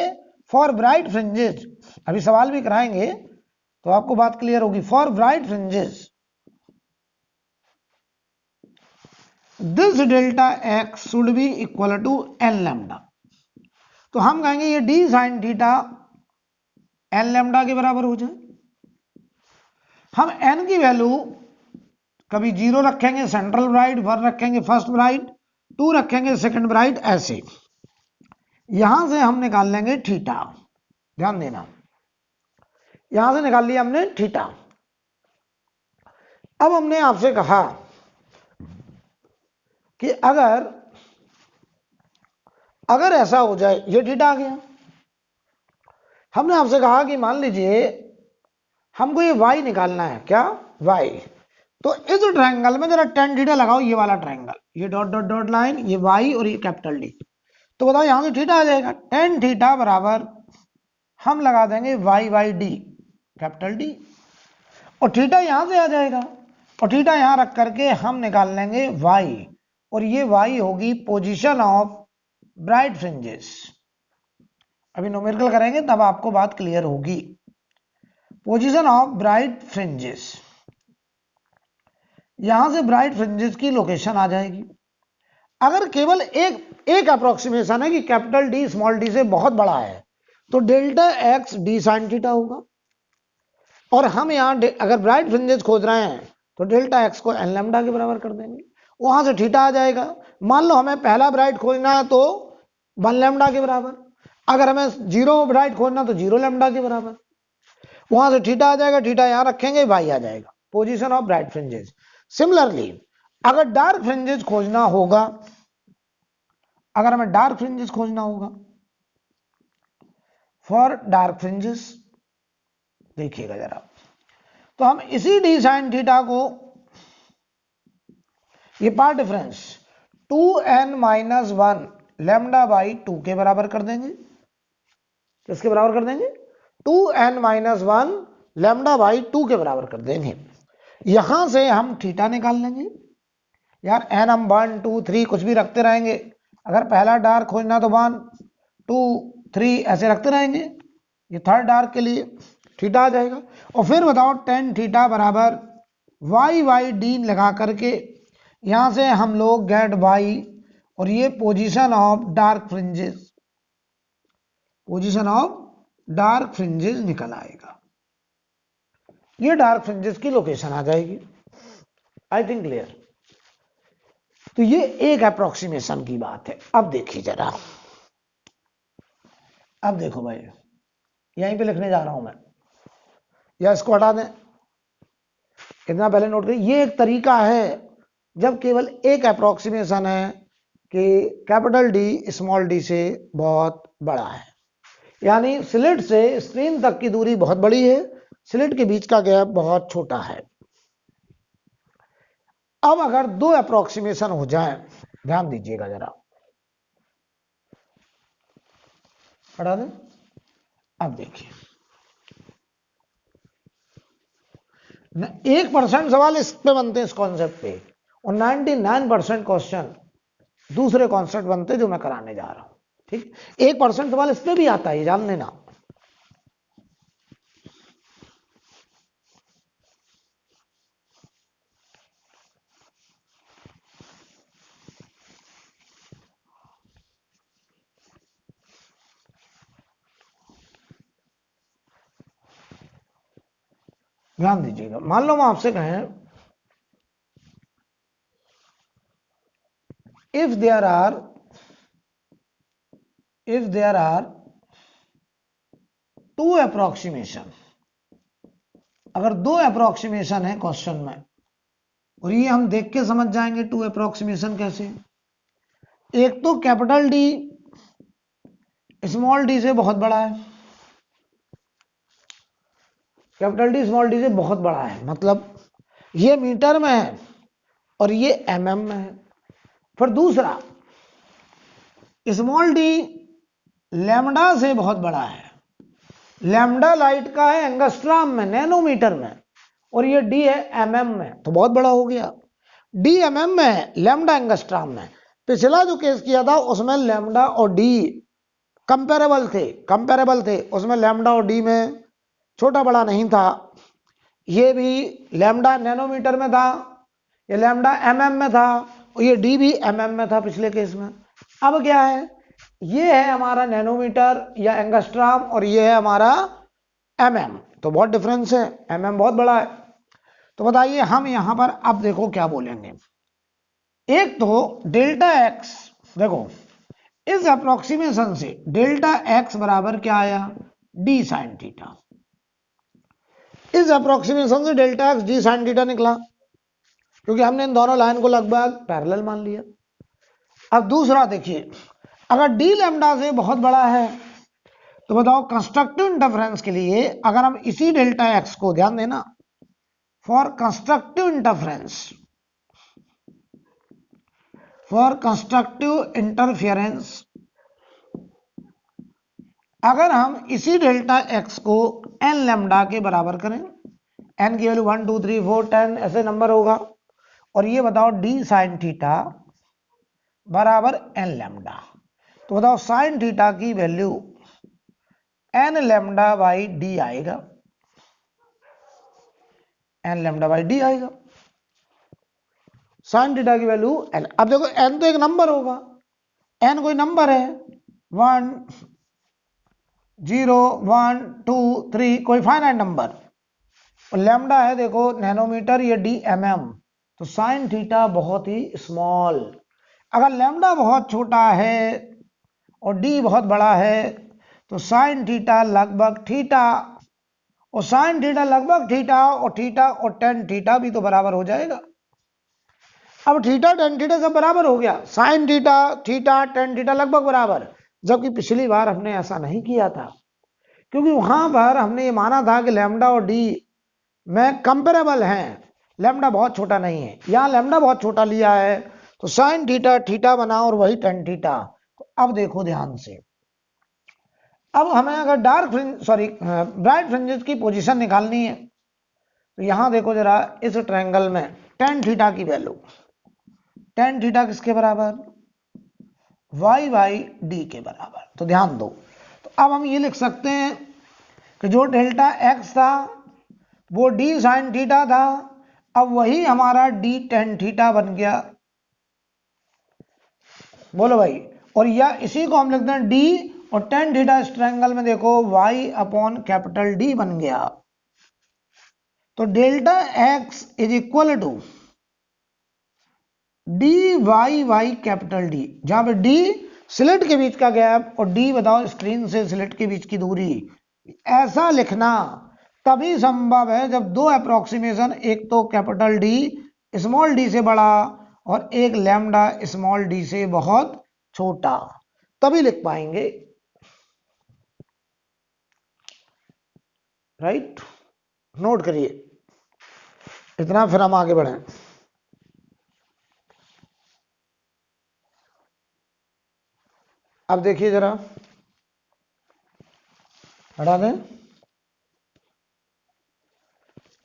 फॉर ब्राइट फ्रिंजेस, अभी सवाल भी कराएंगे तो आपको बात क्लियर होगी। For bright fringes this delta X should be equal to N lambda. तो हम कहेंगे ये D sine theta N lambda के बराबर हो जाए। हम एन की वैल्यू कभी 0 रखेंगे सेंट्रल ब्राइट, 1 रखेंगे फर्स्ट ब्राइट, 2 रखेंगे सेकंड ब्राइट, ऐसे यहां से हम निकाल लेंगे थीटा। ध्यान देना, यहां से निकाल लिया हमने थीटा। अब हमने आपसे कहा कि अगर ऐसा हो जाए, ये थीटा आ गया। हमने आपसे कहा कि मान लीजिए हमको ये y निकालना है, क्या y। तो इस ट्रायंगल में जरा tan थीटा लगाओ, ये वाला ट्रायंगल, ये डॉट डॉट डॉट लाइन, ये y और ये कैपिटल D। तो बताओ यहां से थीटा आ जाएगा, tan थीटा बराबर हम लगा देंगे y by D capital D, और थीटा यहां से आ जाएगा, और थीटा यहां रख करके हम निकाल लेंगे y, और ये y होगी पोजीशन ऑफ ब्राइट फ्रिंजेस। अभी न्यूमेरिकल करेंगे तब आपको बात क्लियर होगी। पोजीशन ऑफ ब्राइट फ्रिंजेस, यहां से ब्राइट फ्रिंजेस की लोकेशन आ जाएगी। अगर केवल एक अप्रोक्सीमेशन है कि कैपिटल डी स्मॉल डी से बहुत बड़ा है, तो delta x D sine theta होगा। और हम यहां अगर ब्राइट फ्रिंजेस खोज रहे हैं तो डेल्टा एक्स को एन लैम्डा के बराबर कर देंगे, वहां से थीटा आ जाएगा। मान लो हमें पहला ब्राइट खोजना है तो 1 लैम्डा के बराबर, अगर हमें 0 ब्राइट खोजना तो 0 लैम्डा के बराबर, वहां से थीटा आ जाएगा, थीटा यहां रखेंगे, वाई आ जाएगा, position of bright fringes. Similarly अगर डार्क फ्रिंजेस खोजना होगा, अगर हमें डार्क फ्रिंजेस खोजना होगा, फॉर डार्क फ्रिंजेस देखिएगा जरा, तो हम इसी डी साइन थीटा को, ये path difference 2n-1 lambda by 2 के बराबर कर देंगे। किसके बराबर कर देंगे, 2n-1 लैम्डा बाई 2 के बराबर कर देंगे। यहां से हम थीटा निकाल लेंगे। यार n हम 1 2 3 कुछ भी रखते रहेंगे, अगर पहला डार्क खोजना तो 1 2 3 ऐसे रखते रहेंगे, ये थर्ड डार्क के लिए थीटा आ जाएगा। और फिर बताओ tan थीटा बराबर y बाई डी लगा करके यहां से हम लोग गेट y, और ये position of dark fringes, position of dark fringes निकल आएगा। ये डार्क फ्रिंजेस की लोकेशन आ जाएगी। आई थिंक क्लियर। तो ये एक अप्रोक्सीमेशन की बात है। अब देखिए जरा, अब देखो भाई, यहीं पे लिखने जा रहा हूं मैं, या इसको हटा दें, इतना पहले नोट करिए। ये एक तरीका है जब केवल एक अप्रोक्सीमेशन है कि कैपिटल डी स्मॉल डी से बहुत बड़ा है, यानी स्लिट से स्क्रीन तक की दूरी बहुत बड़ी है, स्लिट के बीच का गैप बहुत छोटा है। अब अगर दो अप्रोक्सीमेशन हो जाए, ध्यान दीजिएगा जरा, हटा दें। अब देखिए, 1% सवाल इस पे बनते हैं, इस कॉन्सेप्ट पे, और 99% क्वेश्चन दूसरे कॉन्सेप्ट बनते जो मैं कराने जा रहा हूं। ठीक, 1% सवाल इस पे भी आता है, जान लेना। ध्यान दीजिएगा, मान लो हम आपसे कहें if there are two approximation, अगर दो अप्रोक्सीमेशन है क्वेश्चन में, और ये हम देख के समझ जाएंगे टू अप्रोक्सीमेशन कैसे। एक तो कैपिटल डी स्मॉल डी से बहुत बड़ा है, कैपिटल डी स्मॉल डी से बहुत बड़ा है, मतलब ये मीटर में है और ये mm में है। फिर दूसरा, स्मॉल डी लैम्डा से बहुत बड़ा है। लैम्डा लाइट का है एंगस्ट्रॉम में, नैनोमीटर में, और ये डी है एमएम में, तो बहुत बड़ा हो गया। डी एमएम में है, लैम्डा एंगस्ट्रॉम में। पिछला जो केस किया था उसमें लैम्डा और डी कंपेरेबल थे, उसमें लैम्डा और डी में छोटा बड़ा नहीं था। ये भी लैम्डा नैनोमीटर में था, ये लैम्डा एमएम में था, और ये डी भी एमएम में था पिछले केस में। अब क्या है, ये है हमारा नैनोमीटर या एंगस्ट्रॉम और ये है हमारा एमएम, तो बहुत डिफरेंस है, एमएम बहुत बड़ा है। तो बताइए हम यहां पर अब देखो क्या बोलेंगे। एक तो डेल्टा एक्स, देखो इस अप्रोक्सीमेशन से डेल्टा एक्स बराबर क्या आया, डी साइन थीटा। इस अप्रोक्सीमेशन से delta x D sine theta निकला, क्योंकि हमने इन दोनों लाइन को लगभग पैरेलल मान लिया। अब दूसरा देखिए, अगर डी लैम्डा से बहुत बड़ा है तो बताओ कंस्ट्रक्टिव इंटरफेरेंस के लिए अगर हम इसी डेल्टा एक्स को, ध्यान देना, फॉर कंस्ट्रक्टिव इंटरफेरेंस अगर हम इसी डेल्टा एक्स को एन लैम्डा के बराबर करें, एन की वैल्यू 1 2 3 4 10 ऐसे नंबर होगा, और ये बताओ डी साइन थीटा बराबर एन लैम्डा, तो बताओ साइन थीटा की value N lambda by D आएगा, एन लैम्डा बाई डी आएगा, साइन थीटा की वैल्यू एन। अब देखो एन तो एक नंबर होगा, एन कोई नंबर है, 1 0 1 2 3 कोई फाइनाइट नंबर, और लैम्डा है देखो नैनोमीटर, ये डी एमएम, तो साइन थीटा बहुत ही स्मॉल। अगर लैम्डा बहुत छोटा है और डी बहुत बड़ा है तो साइन थीटा लगभग थीटा, और साइन थीटा लगभग थीटा और टेन थीटा भी तो बराबर हो जाएगा। अब थीटा टेन थीटा सब बराबर हो गया, sine theta theta tan theta लगभग बराबर, जबकि पिछली बार हमने ऐसा नहीं किया था, क्योंकि वहां पर हमने ये माना था कि लैम्डा और डी में कंपेरेबल हैं, लैम्डा बहुत छोटा नहीं है। यहाँ लैम्डा बहुत छोटा लिया है तो साइन थीटा थीटा बना और वही टेन थीटा। तो अब देखो ध्यान से, अब हमें अगर ब्राइट फ्रिंजेस की पोजीशन निकालनी है तो यहां देखो जरा, इस ट्रायंगल में टेन थीटा की वैल्यू, टेन थीटा किसके बराबर, वाई बाई डी के बराबर। तो ध्यान दो, तो अब हम ये लिख सकते हैं कि जो डेल्टा एक्स था वो डी साइन थीटा था, अब वही हमारा डी टेन थीटा बन गया, बोलो भाई, और या इसी को हम लिखते हैं डी और टेन थीटा इस ट्रायंगल में देखो y अपॉन कैपिटल डी बन गया। तो delta X is equal to D Y Y capital D, जहां पे डी स्लिट के बीच का गैप और डी बताओ स्क्रीन से स्लिट के बीच की दूरी। ऐसा लिखना तभी संभव है जब दो अप्रोक्सीमेशन, एक तो कैपिटल डी स्मॉल डी से बड़ा और एक लैम्डा स्मॉल डी से बहुत छोटा, तभी लिख पाएंगे, राइट। नोट करिए इतना, फिर हम आगे बढ़ें। अब देखिए जरा, हटा दें।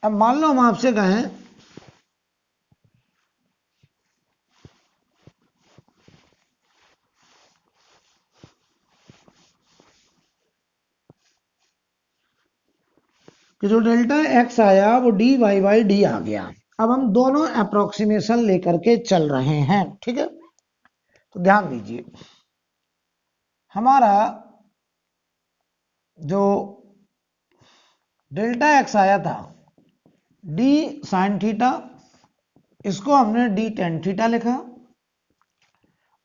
अब मान लो हम आपसे कहें कि जो डेल्टा एक्स आया वो डी वाई बाई डी आ गया। अब हम दोनों अप्रोक्सीमेशन लेकर के चल रहे हैं, ठीक है। तो ध्यान दीजिए, हमारा जो डेल्टा एक्स आया था डी साइन थीटा, इसको हमने डी टेन थीटा लिखा,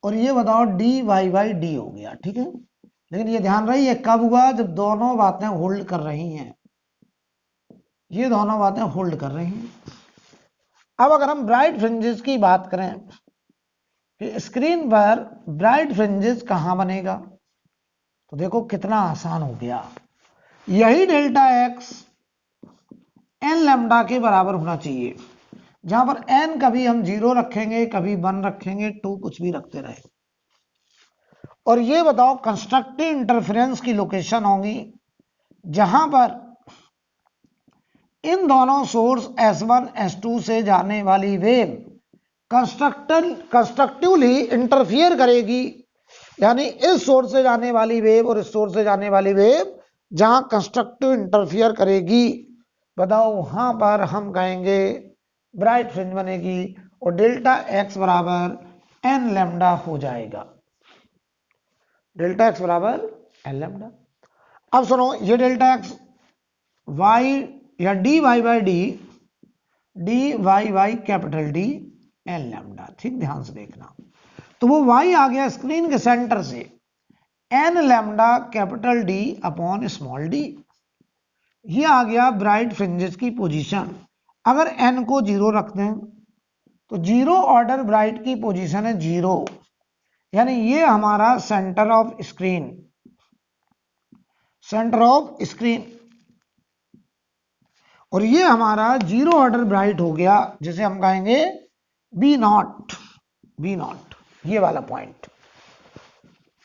और ये बताओ डी वाई बाई डी हो गया, ठीक है। लेकिन ये ध्यान रही, ये कब हुआ, जब दोनों बातें होल्ड कर रही हैं, ये दोनों बातें होल्ड कर रही हैं। अब अगर हम ब्राइट फ्रिंजेस की बात करें कि स्क्रीन पर ब्राइट फ्रिंजेस कहां बनेगा, तो देखो कितना आसान हो गया, यही डेल्टा एक्स एन लैम्डा के बराबर होना चाहिए, जहां पर एन कभी हम 0 रखेंगे, कभी 1 रखेंगे, 2 कुछ भी रखते रहे, और ये बताओ कंस्ट्रक्टिव इंटरफेरेंस की लोकेशन होगी जहां पर इन दोनों सोर्स S1 S2 से जाने वाली वेव कंस्ट्रक्टिवली इंटरफियर करेगी, यानी इस सोर्स से जाने वाली वेव और इस सोर्स से जाने वाली वेव जहां कंस्ट्रक्टिव इंटरफियर करेगी, बताओ वहां पर हम कहेंगे ब्राइट फ्रिंज बनेगी और डेल्टा एक्स बराबर एन लैम्डा हो जाएगा, डेल्टा एक्स बराबर एन लैम्डा। अब सुनो, ये डेल्टा एक्स वाई या D Y by D capital D N lambda, ठीक ध्यान से देखना। तो वो y आ गया स्क्रीन के सेंटर से N lambda capital D upon small D, ये आ गया ब्राइट फ्रिंजेस की पोजीशन। अगर n को 0 रख दें तो जीरो ऑर्डर ब्राइट की पोजीशन है 0, यानी ये हमारा centre of screen, centre of screen, और ये हमारा 0 ऑर्डर ब्राइट हो गया जिसे हम कहेंगे बी नॉट, बी नॉट, ये वाला point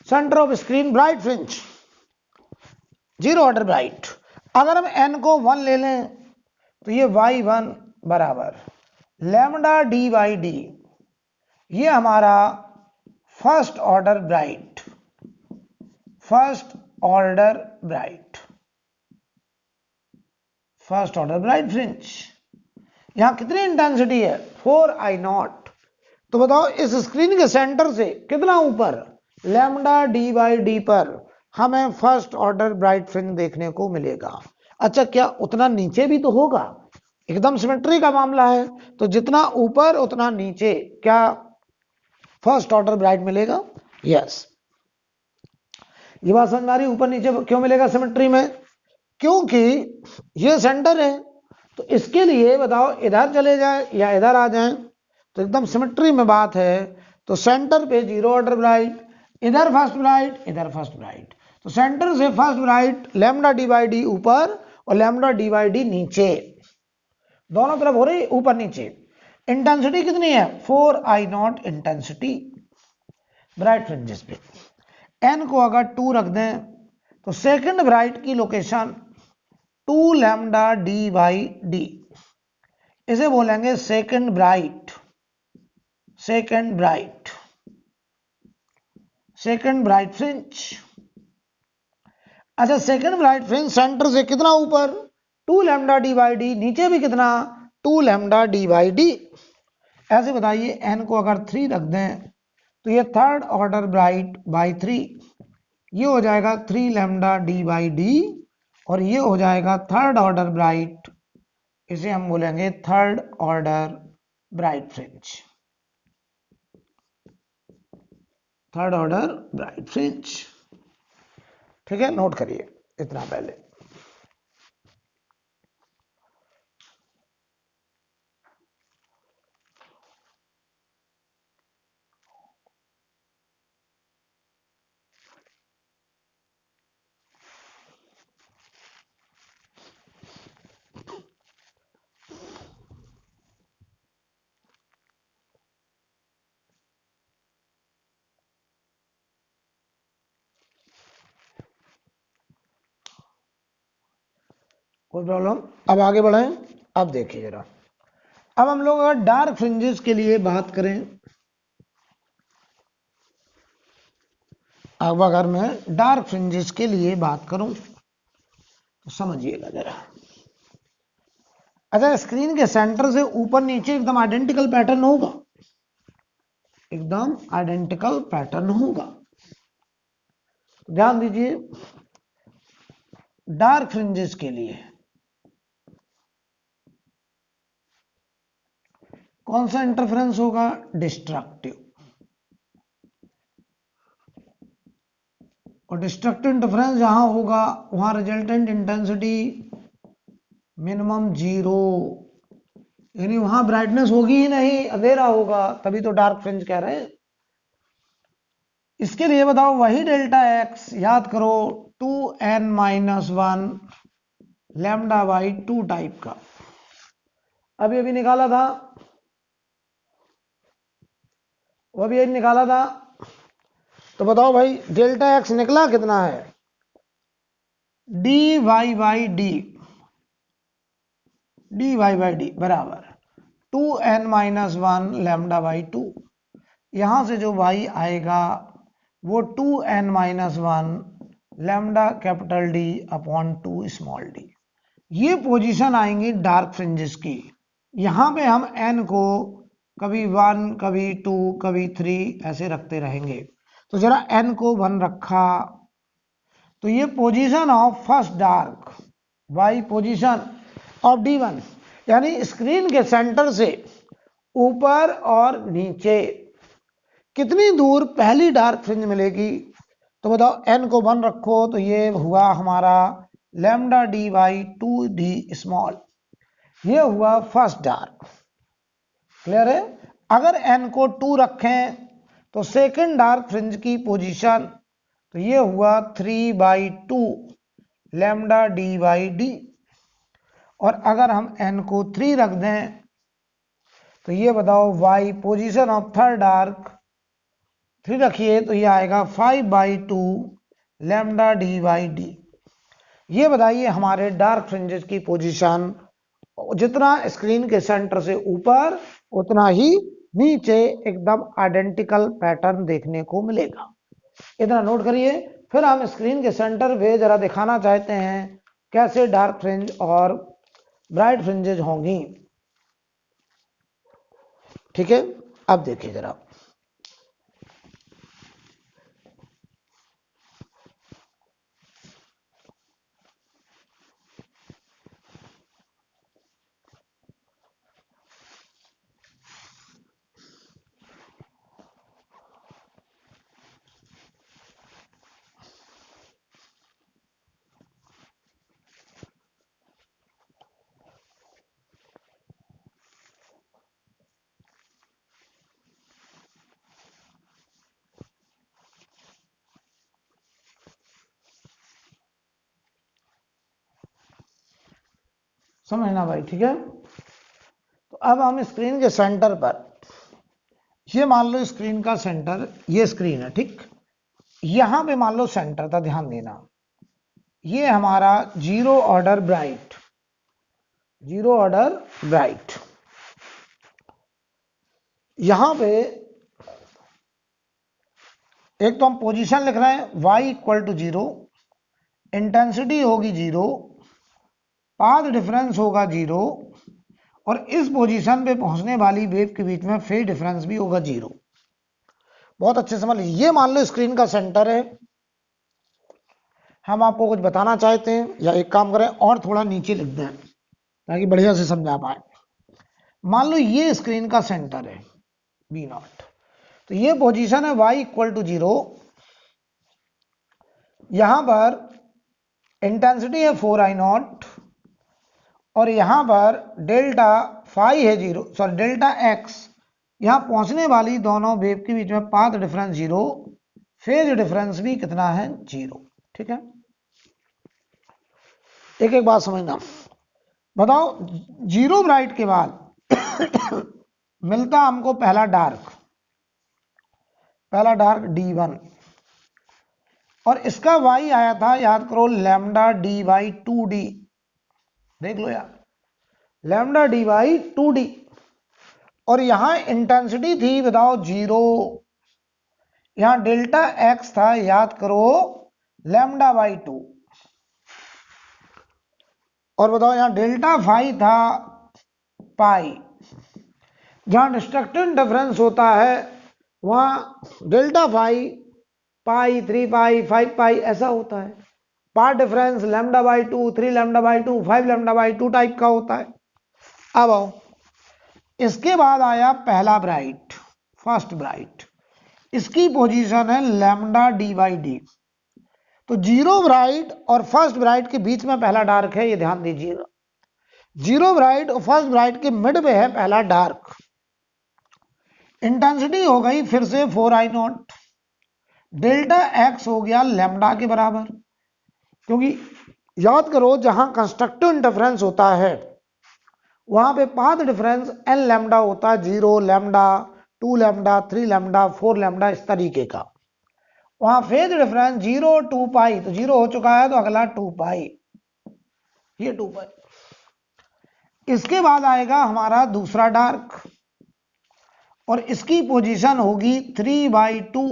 centre of screen bright fringe 0 order bright. अगर हम n को 1 ले लें तो ये y1 बराबर लैम्डा डी बाई डी, ये हमारा first order bright, first order bright, first order bright fringe. यहां कितनी इंटेंसिटी है 4I0, तो बताओ इस स्क्रीन के सेंटर से कितना ऊपर लैम्डा डी बाई डी पर हमें फर्स्ट ऑर्डर ब्राइट फ्रिंज देखने को मिलेगा। अच्छा, क्या उतना नीचे भी तो होगा? एकदम सिमेट्री का मामला है, तो जितना ऊपर उतना नीचे क्या फर्स्ट ऑर्डर ब्राइट मिलेगा? यस, ये बात समझ आ रही? ऊपर नीचे क्यों मिलेगा सिमेट्री में? क्योंकि ये सेंटर है, तो इसके लिए बताओ इधर चले जाए या इधर आ जाए तो एकदम सिमेट्री में बात है। तो सेंटर पे 0 ऑर्डर ब्राइट, इधर फर्स्ट ब्राइट, इधर फर्स्ट ब्राइट, तो सेंटर से first bright lambda D by D ऊपर और लैम्डा डी बाई डी नीचे, दोनों तरफ हो रही ऊपर नीचे। इंटेंसिटी कितनी है 4I0 इंटेंसिटी ब्राइट फ्रिंजेस पे। n को अगर 2 रख दें तो सेकंड ब्राइट की location 2 lambda D by D, इसे बोलेंगे second bright, second bright, second bright fringe. अच्छा, सेकंड ब्राइट फ्रिंज सेंटर से कितना ऊपर 2 लैम्डा डी बाई डी, नीचे भी कितना 2 लैम्डा डी बाई डी। ऐसे बताइए n को अगर 3 रख दें तो ये थर्ड ऑर्डर ब्राइट बाई 3, ये हो जाएगा 3 लैम्डा डी बाई डी, और ये हो जाएगा थर्ड ऑर्डर ब्राइट, इसे हम बोलेंगे third order bright fringe, third order bright fringe. ठीक है, नोट करिए इतना पहले। कोई प्रॉब्लम? अब आगे बढ़ें। अब देखिए जरा, अब हम लोग अगर डार्क फ्रिंजेस के लिए बात करें, अब अगर मैं डार्क फ्रिंजेस के लिए बात करूं तो समझिएगा जरा। अच्छा, स्क्रीन के सेंटर से ऊपर नीचे एकदम आइडेंटिकल पैटर्न होगा, एकदम आइडेंटिकल पैटर्न होगा। ध्यान दीजिए, डार्क फ्रिंजेस के लिए कौन सा इंटरफेरेंस होगा? डिस्ट्रक्टिव। और डिस्ट्रक्टिव इंटरफेरेंस जहां होगा वहां रिजल्टेंट इंटेंसिटी मिनिमम 0, यानी वहां ब्राइटनेस होगी ही नहीं, अंधेरा होगा, तभी तो डार्क फ्रिंज कह रहे हैं। इसके लिए बताओ वही डेल्टा एक्स याद करो 2n-1 लैम्डा बाई 2 टाइप का, अभी अभी निकाला था, वो भी निकाला था। तो बताओ भाई डेल्टा एक्स निकला कितना है, डी वाई बाई डी बराबर 2n-1 लैम्डा बाई 2। यहां से जो y आएगा वो 2n-1 lambda capital D upon 2 small D. ये पोजीशन आएंगी डार्क फ्रिंजेस की। यहां पे हम n को कभी 1 कभी 2 कभी 3 ऐसे रखते रहेंगे। तो जरा n को 1 रखा तो ये position of first dark, y position of D1, यानी स्क्रीन के सेंटर से ऊपर और नीचे कितनी दूर पहली डार्क फ्रिंज मिलेगी। तो बताओ n को 1 रखो तो ये हुआ हमारा lambda D by 2d small, ये हुआ फर्स्ट डार्क। क्लियर है। अगर n को 2 रखें तो सेकंड डार्क फ्रिंज की पोजीशन, तो ये हुआ 3/2 लैम्डा डी बाई डी। और अगर हम n को 3 रख दें तो ये बताओ y position of third dark 3 रखिए तो ये आएगा 5/2 लैम्डा डी बाई डी। ये बताइए हमारे डार्क फ्रिंजेस की पोजीशन, जितना स्क्रीन के सेंटर से ऊपर उतना ही नीचे एकदम आइडेंटिकल पैटर्न देखने को मिलेगा। इतना नोट करिए। फिर हम स्क्रीन के सेंटर पे जरा दिखाना चाहते हैं कैसे डार्क फ्रिंज और ब्राइट फ्रिंजेज होंगी। ठीक है, अब देखिए जरा। समझना भाई, ठीक है। तो अब हम स्क्रीन के सेंटर पर, ये मान लो स्क्रीन का सेंटर ये स्क्रीन है, ठीक। यहां पे मान लो सेंटर था, ध्यान देना। ये हमारा जीरो ऑर्डर ब्राइट, यहां पे एक तो हम पोजीशन लिख रहे हैं y इक्वल टू 0, इंटेंसिटी होगी 0, पाथ डिफरेंस होगा 0, और इस पोजीशन पे पहुंचने वाली वेव के बीच में फेज डिफरेंस भी होगा 0। बहुत अच्छे समझ लीजिए। ये मान लो स्क्रीन का सेंटर है। हम आपको कुछ बताना चाहते हैं, या एक काम करें और थोड़ा नीचे लिख दें ताकि बढ़िया से समझा पाए। मान लो ये स्क्रीन का सेंटर है B0, तो ये पोजीशन है y इक्वल टू 0, यहां पर इंटेंसिटी है 4I0, और यहां पर डेल्टा फाई है 0, सॉरी डेल्टा x, यहां पहुंचने वाली दोनों वेव के बीच में पाथ डिफरेंस 0, फेज डिफरेंस भी कितना है 0। ठीक है, एक एक बात समझना। बताओ 0 ब्राइट के बाद मिलता हमको पहला डार्क D1, और इसका y आया था, याद करो, लैम्डा डी बाई 2d। देख लो यार, लैम्डा डी बाई 2d। और यहां इंटेंसिटी थी, बताओ 0, यहां डेल्टा x था, याद करो, लैम्डा बाई 2, और बताओ यहां डेल्टा फाई था पाई। जहां डिस्ट्रक्टिव डिफरेंस होता है वहां डेल्टा फाई पाई, 3 पाई, 5 पाई ऐसा होता है। Path difference lambda by 2, 3 lambda by 2, 5 lambda by 2 type का होता है। अब आओ, इसके बाद आया पहला ब्राइट, फर्स्ट ब्राइट, इसकी पोजीशन है लैम्डा डी बाई डी। तो 0 ब्राइट और फर्स्ट ब्राइट के बीच में पहला डार्क है, ये ध्यान दीजिएगा। 0 ब्राइट और फर्स्ट ब्राइट के मिड में है पहला डार्क। इंटेंसिटी हो गई फिर से 4I0, डेल्टा x हो गया लैम्डा के बराबर, क्योंकि याद करो जहां कंस्ट्रक्टिव इंटरफेरेंस होता है वहां पे पाथ डिफरेंस n लैम्डा होता है, 0 लैम्डा, 2 लैम्डा, 3 लैम्डा, 4 लैम्डा, इस तरीके का। वहां फेज डिफरेंस 0 2 पाई, तो 0 हो चुका है, तो अगला 2 पाई, ये 2 पाई। इसके बाद आएगा हमारा दूसरा डार्क, और इसकी पोजीशन होगी 3/2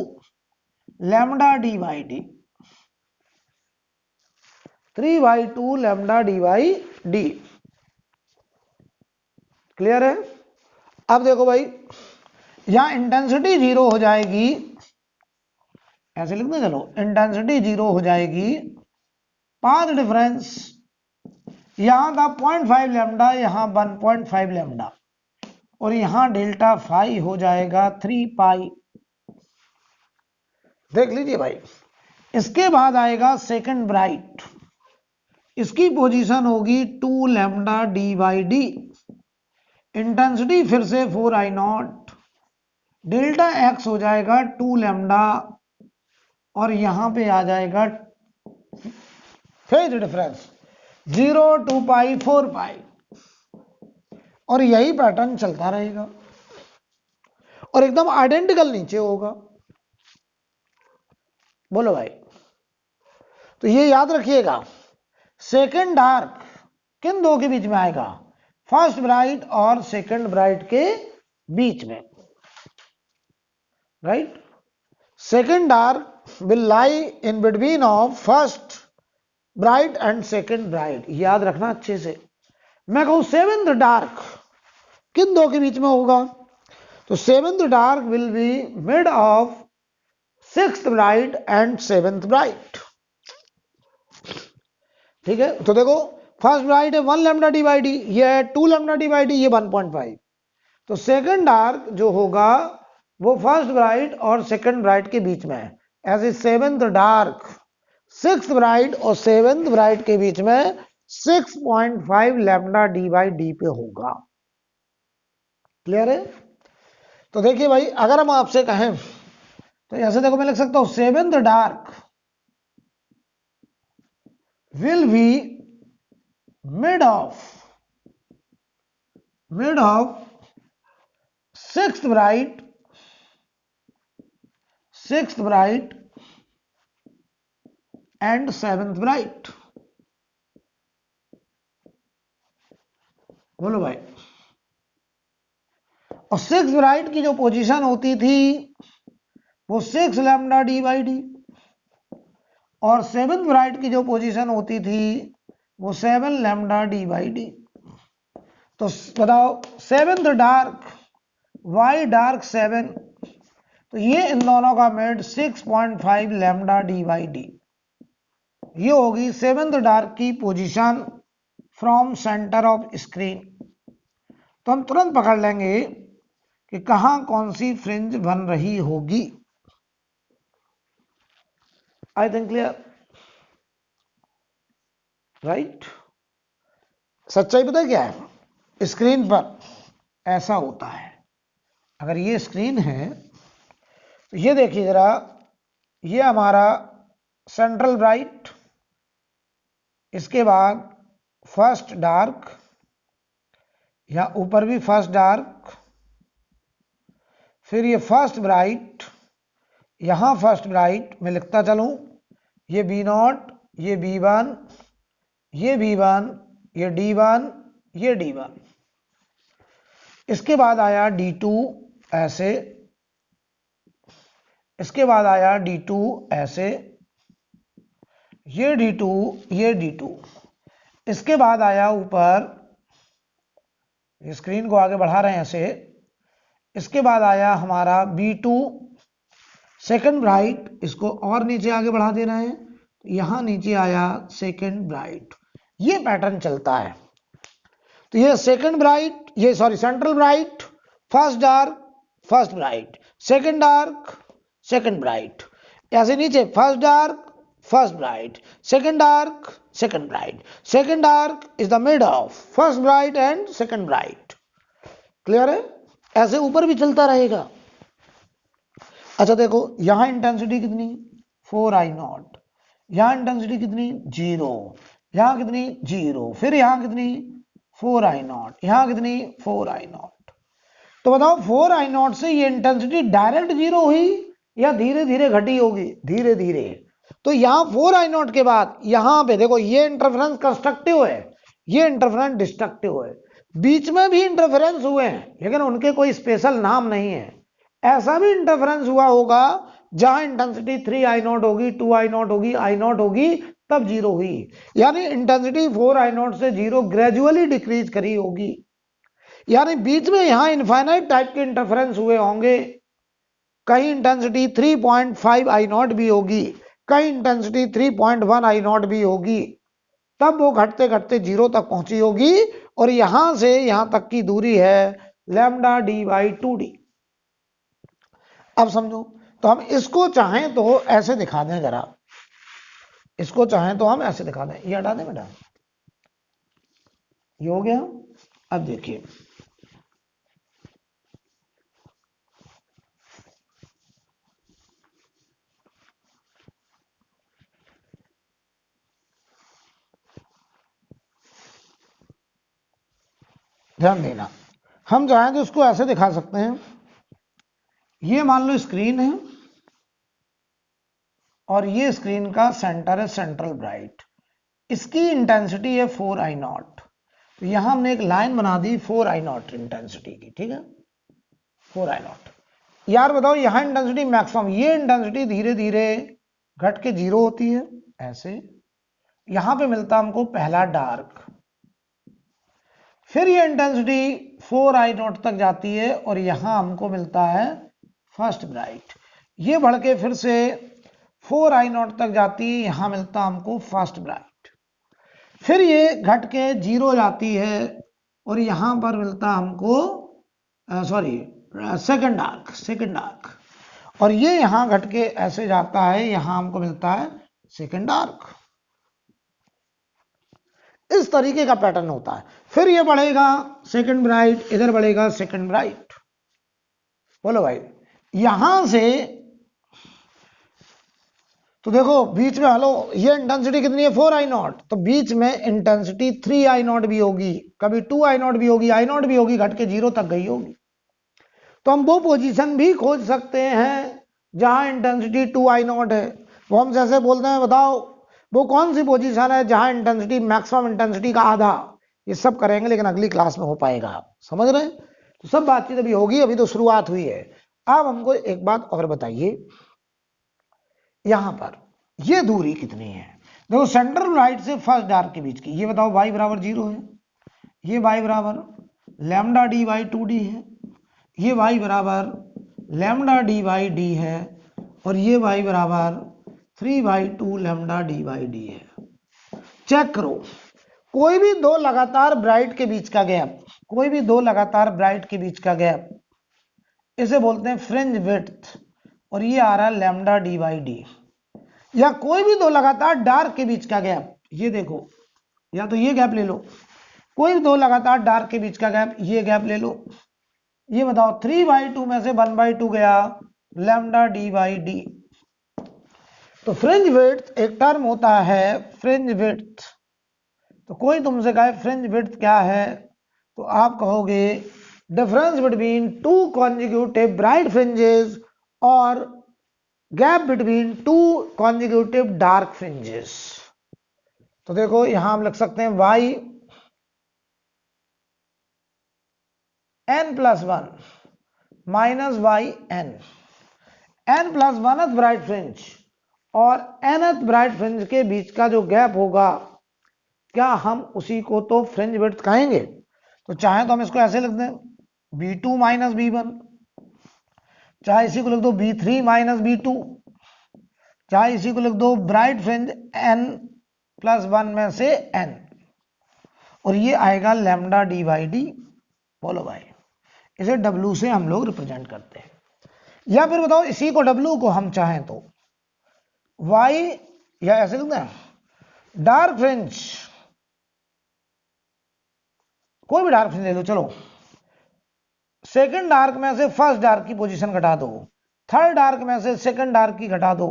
lambda D by D, 3/2 lambda D by D. Clear है? अब देखो भाई, यहां इंटेंसिटी 0 हो जाएगी, ऐसे लिखते चलो, इंटेंसिटी 0 हो जाएगी, पाथ डिफरेंस यहां था 0.5 लैम्डा, यहां 1.5 लैम्डा, और यहां डेल्टा फाई हो जाएगा 3 पाई। देख लीजिए भाई। इसके बाद आएगा सेकंड ब्राइट, इसकी पोजीशन होगी 2 lambda D by D, intensity फिर से 4 आई नॉट, डेल्टा एक्स हो जाएगा 2 लैम्डा, और यहां पे आ जाएगा फेज डिफरेंस 0 2 पाई 4 पाई, और यही पैटर्न चलता रहेगा, और एकदम आइडेंटिकल नीचे होगा। बोलो भाई। तो ये याद रखिएगा, सेकंड डार्क किन दो के बीच में आएगा? फर्स्ट ब्राइट और सेकंड ब्राइट के बीच में, right? Second dark will lie in between of first bright and second bright, याद रखना अच्छे से। मैं कहूं सेवेंथ डार्क किन दो के बीच में होगा? तो seventh dark will be mid of sixth bright and seventh bright. ठीक है, तो देखो फर्स्ट ब्राइट है 1 लैम्डा डी बाई डी, ये है 2 लैम्डा डी बाई डी, ये 1.5। तो सेकंड डार्क जो होगा वो फर्स्ट ब्राइट और सेकंड ब्राइट के बीच में है, ऐसे सेवेंथ डार्क सिक्स्थ ब्राइट और सेवेंथ ब्राइट के बीच में 6.5 लैम्डा डी बाई डी पे होगा। क्लियर है? तो देखिए भाई, अगर हम आपसे कहें तो ऐसे देखो, मैं लिख सकता हूं seventh dark will be mid of sixth bright and seventh bright। बोलो भाई। और सिक्स ब्राइट की जो पोजीशन होती थी वो 6 लैम्डा डी बाई डी, और सेवेंथ ब्राइट की जो पोजीशन होती थी वो 7 लैम्डा डी बाई डी। तो बताओ, सेवेंथ डार्क वाई डार्क 7, तो ये इन दोनों का mid 6.5 lambda D by D, ये होगी सेवेंथ डार्क की position from centre of screen. तो हम तुरंत पकड़ लेंगे कि कहां कौन सी फ्रिंज बन रही होगी। आई थिंक क्लियर, राइट? सच्चाई पता क्या है? स्क्रीन पर ऐसा होता है, अगर ये स्क्रीन है तो ये देखिए जरा, ये हमारा सेंट्रल ब्राइट, इसके बाद फर्स्ट डार्क, या ऊपर भी फर्स्ट डार्क, फिर ये फर्स्ट ब्राइट, यहां फर्स्ट ब्राइट मैं लिखता चलूं, ये B0, ये B1, ये B1, ये D1, ये D1। इसके बाद आया D2 ऐसे, इसके बाद आया D2 ऐसे, ये D2, ये D2। इसके बाद आया ऊपर, स्क्रीन को आगे बढ़ा रहे हैं ऐसे, इसके बाद आया हमारा B2 सेकंड ब्राइट, इसको और नीचे आगे बढ़ा दे रहे हैं, यहां नीचे आया सेकंड ब्राइट। ये पैटर्न चलता है। तो ये सेकंड ब्राइट, ये sorry central bright, first dark, first bright, second dark, second bright, ऐसे नीचे first dark, first bright, second dark, second bright, second dark is the mid of first bright and second bright. Clear है? ऐसे ऊपर भी चलता रहेगा। अच्छा देखो, यहां इंटेंसिटी कितनी? 4I0, यहां इंटेंसिटी कितनी? 0, यहां कितनी? 0, फिर यहां कितनी? 4I0, यहां कितनी? 4I0। तो बताओ 4I0 से ये इंटेंसिटी डायरेक्ट 0 हुई या धीरे धीरे घटी होगी, धीरे धीरे। तो यहाँ 4I0 के बाद यहाँ पे देखो ये इंटरफेरेंस कंस्ट्रक्टिव है, ये इंटरफेरेंस डिस्ट्रक्टिव है। बीच में भी इंटरफेरेंस हुए हैं लेकिन उनके कोई स्पेशल नाम नहीं है। ऐसा भी इंटरफेरेंस हुआ होगा जहां इंटेंसिटी 3I0 होगी, 2I0 होगी, I0 होगी, तब 0 हुई। यानी इंटेंसिटी 4I0 से 0 ग्रेजुअली डिक्रीज करी होगी। यानी बीच में यहां इनफाइनाइट टाइप के इंटरफेरेंस हुए होंगे। कहीं इंटेंसिटी 3.5I0 भी होगी, कहीं इंटेंसिटी 3.1I0 भी होगी, तब वो घटते घटते 0 तक पहुंची होगी। और यहां से यहां तक की दूरी है लैम्डा डी बाई 2d। अब समझो, तो हम इसको चाहें तो ऐसे दिखा दें, जरा इसको चाहें तो हम ऐसे दिखा दें, ये हटा दें बेटा, ये हो गया। अब देखिए ध्यान देना, हम चाहें तो इसको ऐसे दिखा सकते हैं। ये मान लो स्क्रीन है और ये स्क्रीन का सेंटर है, सेंट्रल ब्राइट। इसकी इंटेंसिटी है 4I0। तो यहां हमने एक लाइन बना दी 4I0 इंटेंसिटी की, ठीक है, 4I0। यार बताओ यहां इंटेंसिटी मैक्सिमम, ये इंटेंसिटी धीरे धीरे घट के 0 होती है ऐसे। यहां पे मिलता हमको पहला डार्क, फिर ये इंटेंसिटी 4I0 तक जाती है और यहां हमको मिलता है फर्स्ट ब्राइट। ये बढ़ के फिर से 4I0 तक जाती है, यहां मिलता हमको फर्स्ट ब्राइट। फिर ये घट के 0 जाती है और यहां पर मिलता हमको सेकंड डार्क, सेकंड डार्क। और ये यहां घट के ऐसे जाता है, यहां हमको मिलता है सेकंड डार्क। इस तरीके का पैटर्न होता है। फिर ये बढ़ेगा सेकंड ब्राइट, इधर बढ़ेगा सेकंड ब्राइट। बोलो भाई, यहां से तो देखो बीच में, हेलो, ये इंटेंसिटी कितनी है 4I0, तो बीच में इंटेंसिटी 3I0 भी होगी, कभी 2I0 भी होगी, I0 भी होगी, घट के 0 तक गई होगी। तो हम वो पोजीशन भी खोज सकते हैं जहां इंटेंसिटी 2I0 है। वो हम जैसे बोलते हैं, बताओ वो कौन सी पोजीशन है जहां इंटेंसिटी मैक्सिमम इंटेंसिटी का आधा। ये सब करेंगे लेकिन अगली क्लास में हो पाएगा, समझ रहे हैं। तो सब बातचीत अभी होगी, अभी तो शुरुआत हुई है। अब हमको एक बात और बताइए, यहां पर ये दूरी कितनी है। देखो सेंट्रल राइट से फर्स्ट डार्क के बीच की, ये बताओ y बराबर 0 है, ये y बराबर लैम्डा डी बाई 2d है, ये y बराबर लैम्डा डी बाई डी है, और ये y बराबर 3/2 लैम्डा डी बाई डी है। चेक करो, कोई भी दो लगातार ब्राइट के बीच का गैप, कोई भी दो लगातार ब्राइट के बीच का गैप, इसे बोलते हैं फ्रिंज विड्थ, और ये आ रहा है लैम्डा डी बाई डी। या कोई भी दो लगातार डार्क के बीच का गैप, ये देखो, या तो ये गैप ले लो, कोई भी दो लगातार डार्क के बीच का गैप, ये गैप ले लो। ये बताओ 3/2 में से 1/2 गया, लैम्डा डी बाई डी। तो फ्रिंज विड्थ एक टर्म होता है, फ्रिंज विड्थ। तो कोई तुमसे कहे फ्रिंज विड्थ क्या है, तो आप कहोगे difference between two consecutive bright fringes और gap between two consecutive dark fringes. तो देखो यहां हम लिख सकते हैं y n+1 minus y n+1th bright fringe और nth ब्राइट फ्रिंज के बीच का जो गैप होगा, क्या हम उसी को तो फ्रिंज विड्थ कहेंगे। तो चाहे तो हम इसको ऐसे लिख दें b2 माइनस b1, चाहे इसी को लिख दो b3 माइनस b2, चाहे इसी को लिख दो ब्राइट फ्रिंज n+1 में से n, और ये आएगा लैम्डा डी बाई डी। बोलो भाई, इसे W से हम लोग रिप्रेजेंट करते हैं। या फिर बताओ इसी को W को हम चाहें तो y, या ऐसे लिखते हैं डार्क फ्रिंज, कोई भी डार्क फ्रिंज ले लो, चलो सेकंड डार्क में से फर्स्ट डार्क की पोजीशन घटा दो, थर्ड डार्क में से सेकंड डार्क की घटा दो,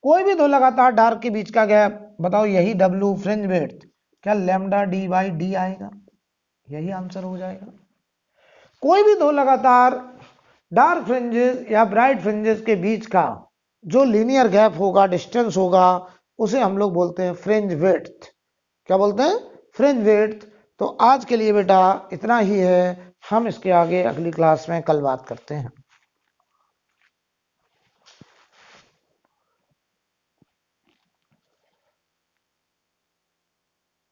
कोई भी दो लगातार डार्क के बीच का गैप, बताओ यही W फ्रिंज विड्थ, क्या लैम्डा डी बाई डी आएगा, यही आंसर हो जाएगा। कोई भी दो लगातार डार्क फ्रिंजेस या ब्राइट फ्रिंजेस के बीच का जो लीनियर गैप होगा, डिस्टेंस होगा, उसे हम लोग बोलते हैं फ्रिंज विड्थ। क्या बोलते हैं? Fringe width. तो आज के लिए बेटा इतना ही है, हम इसके आगे अगली क्लास में कल बात करते हैं।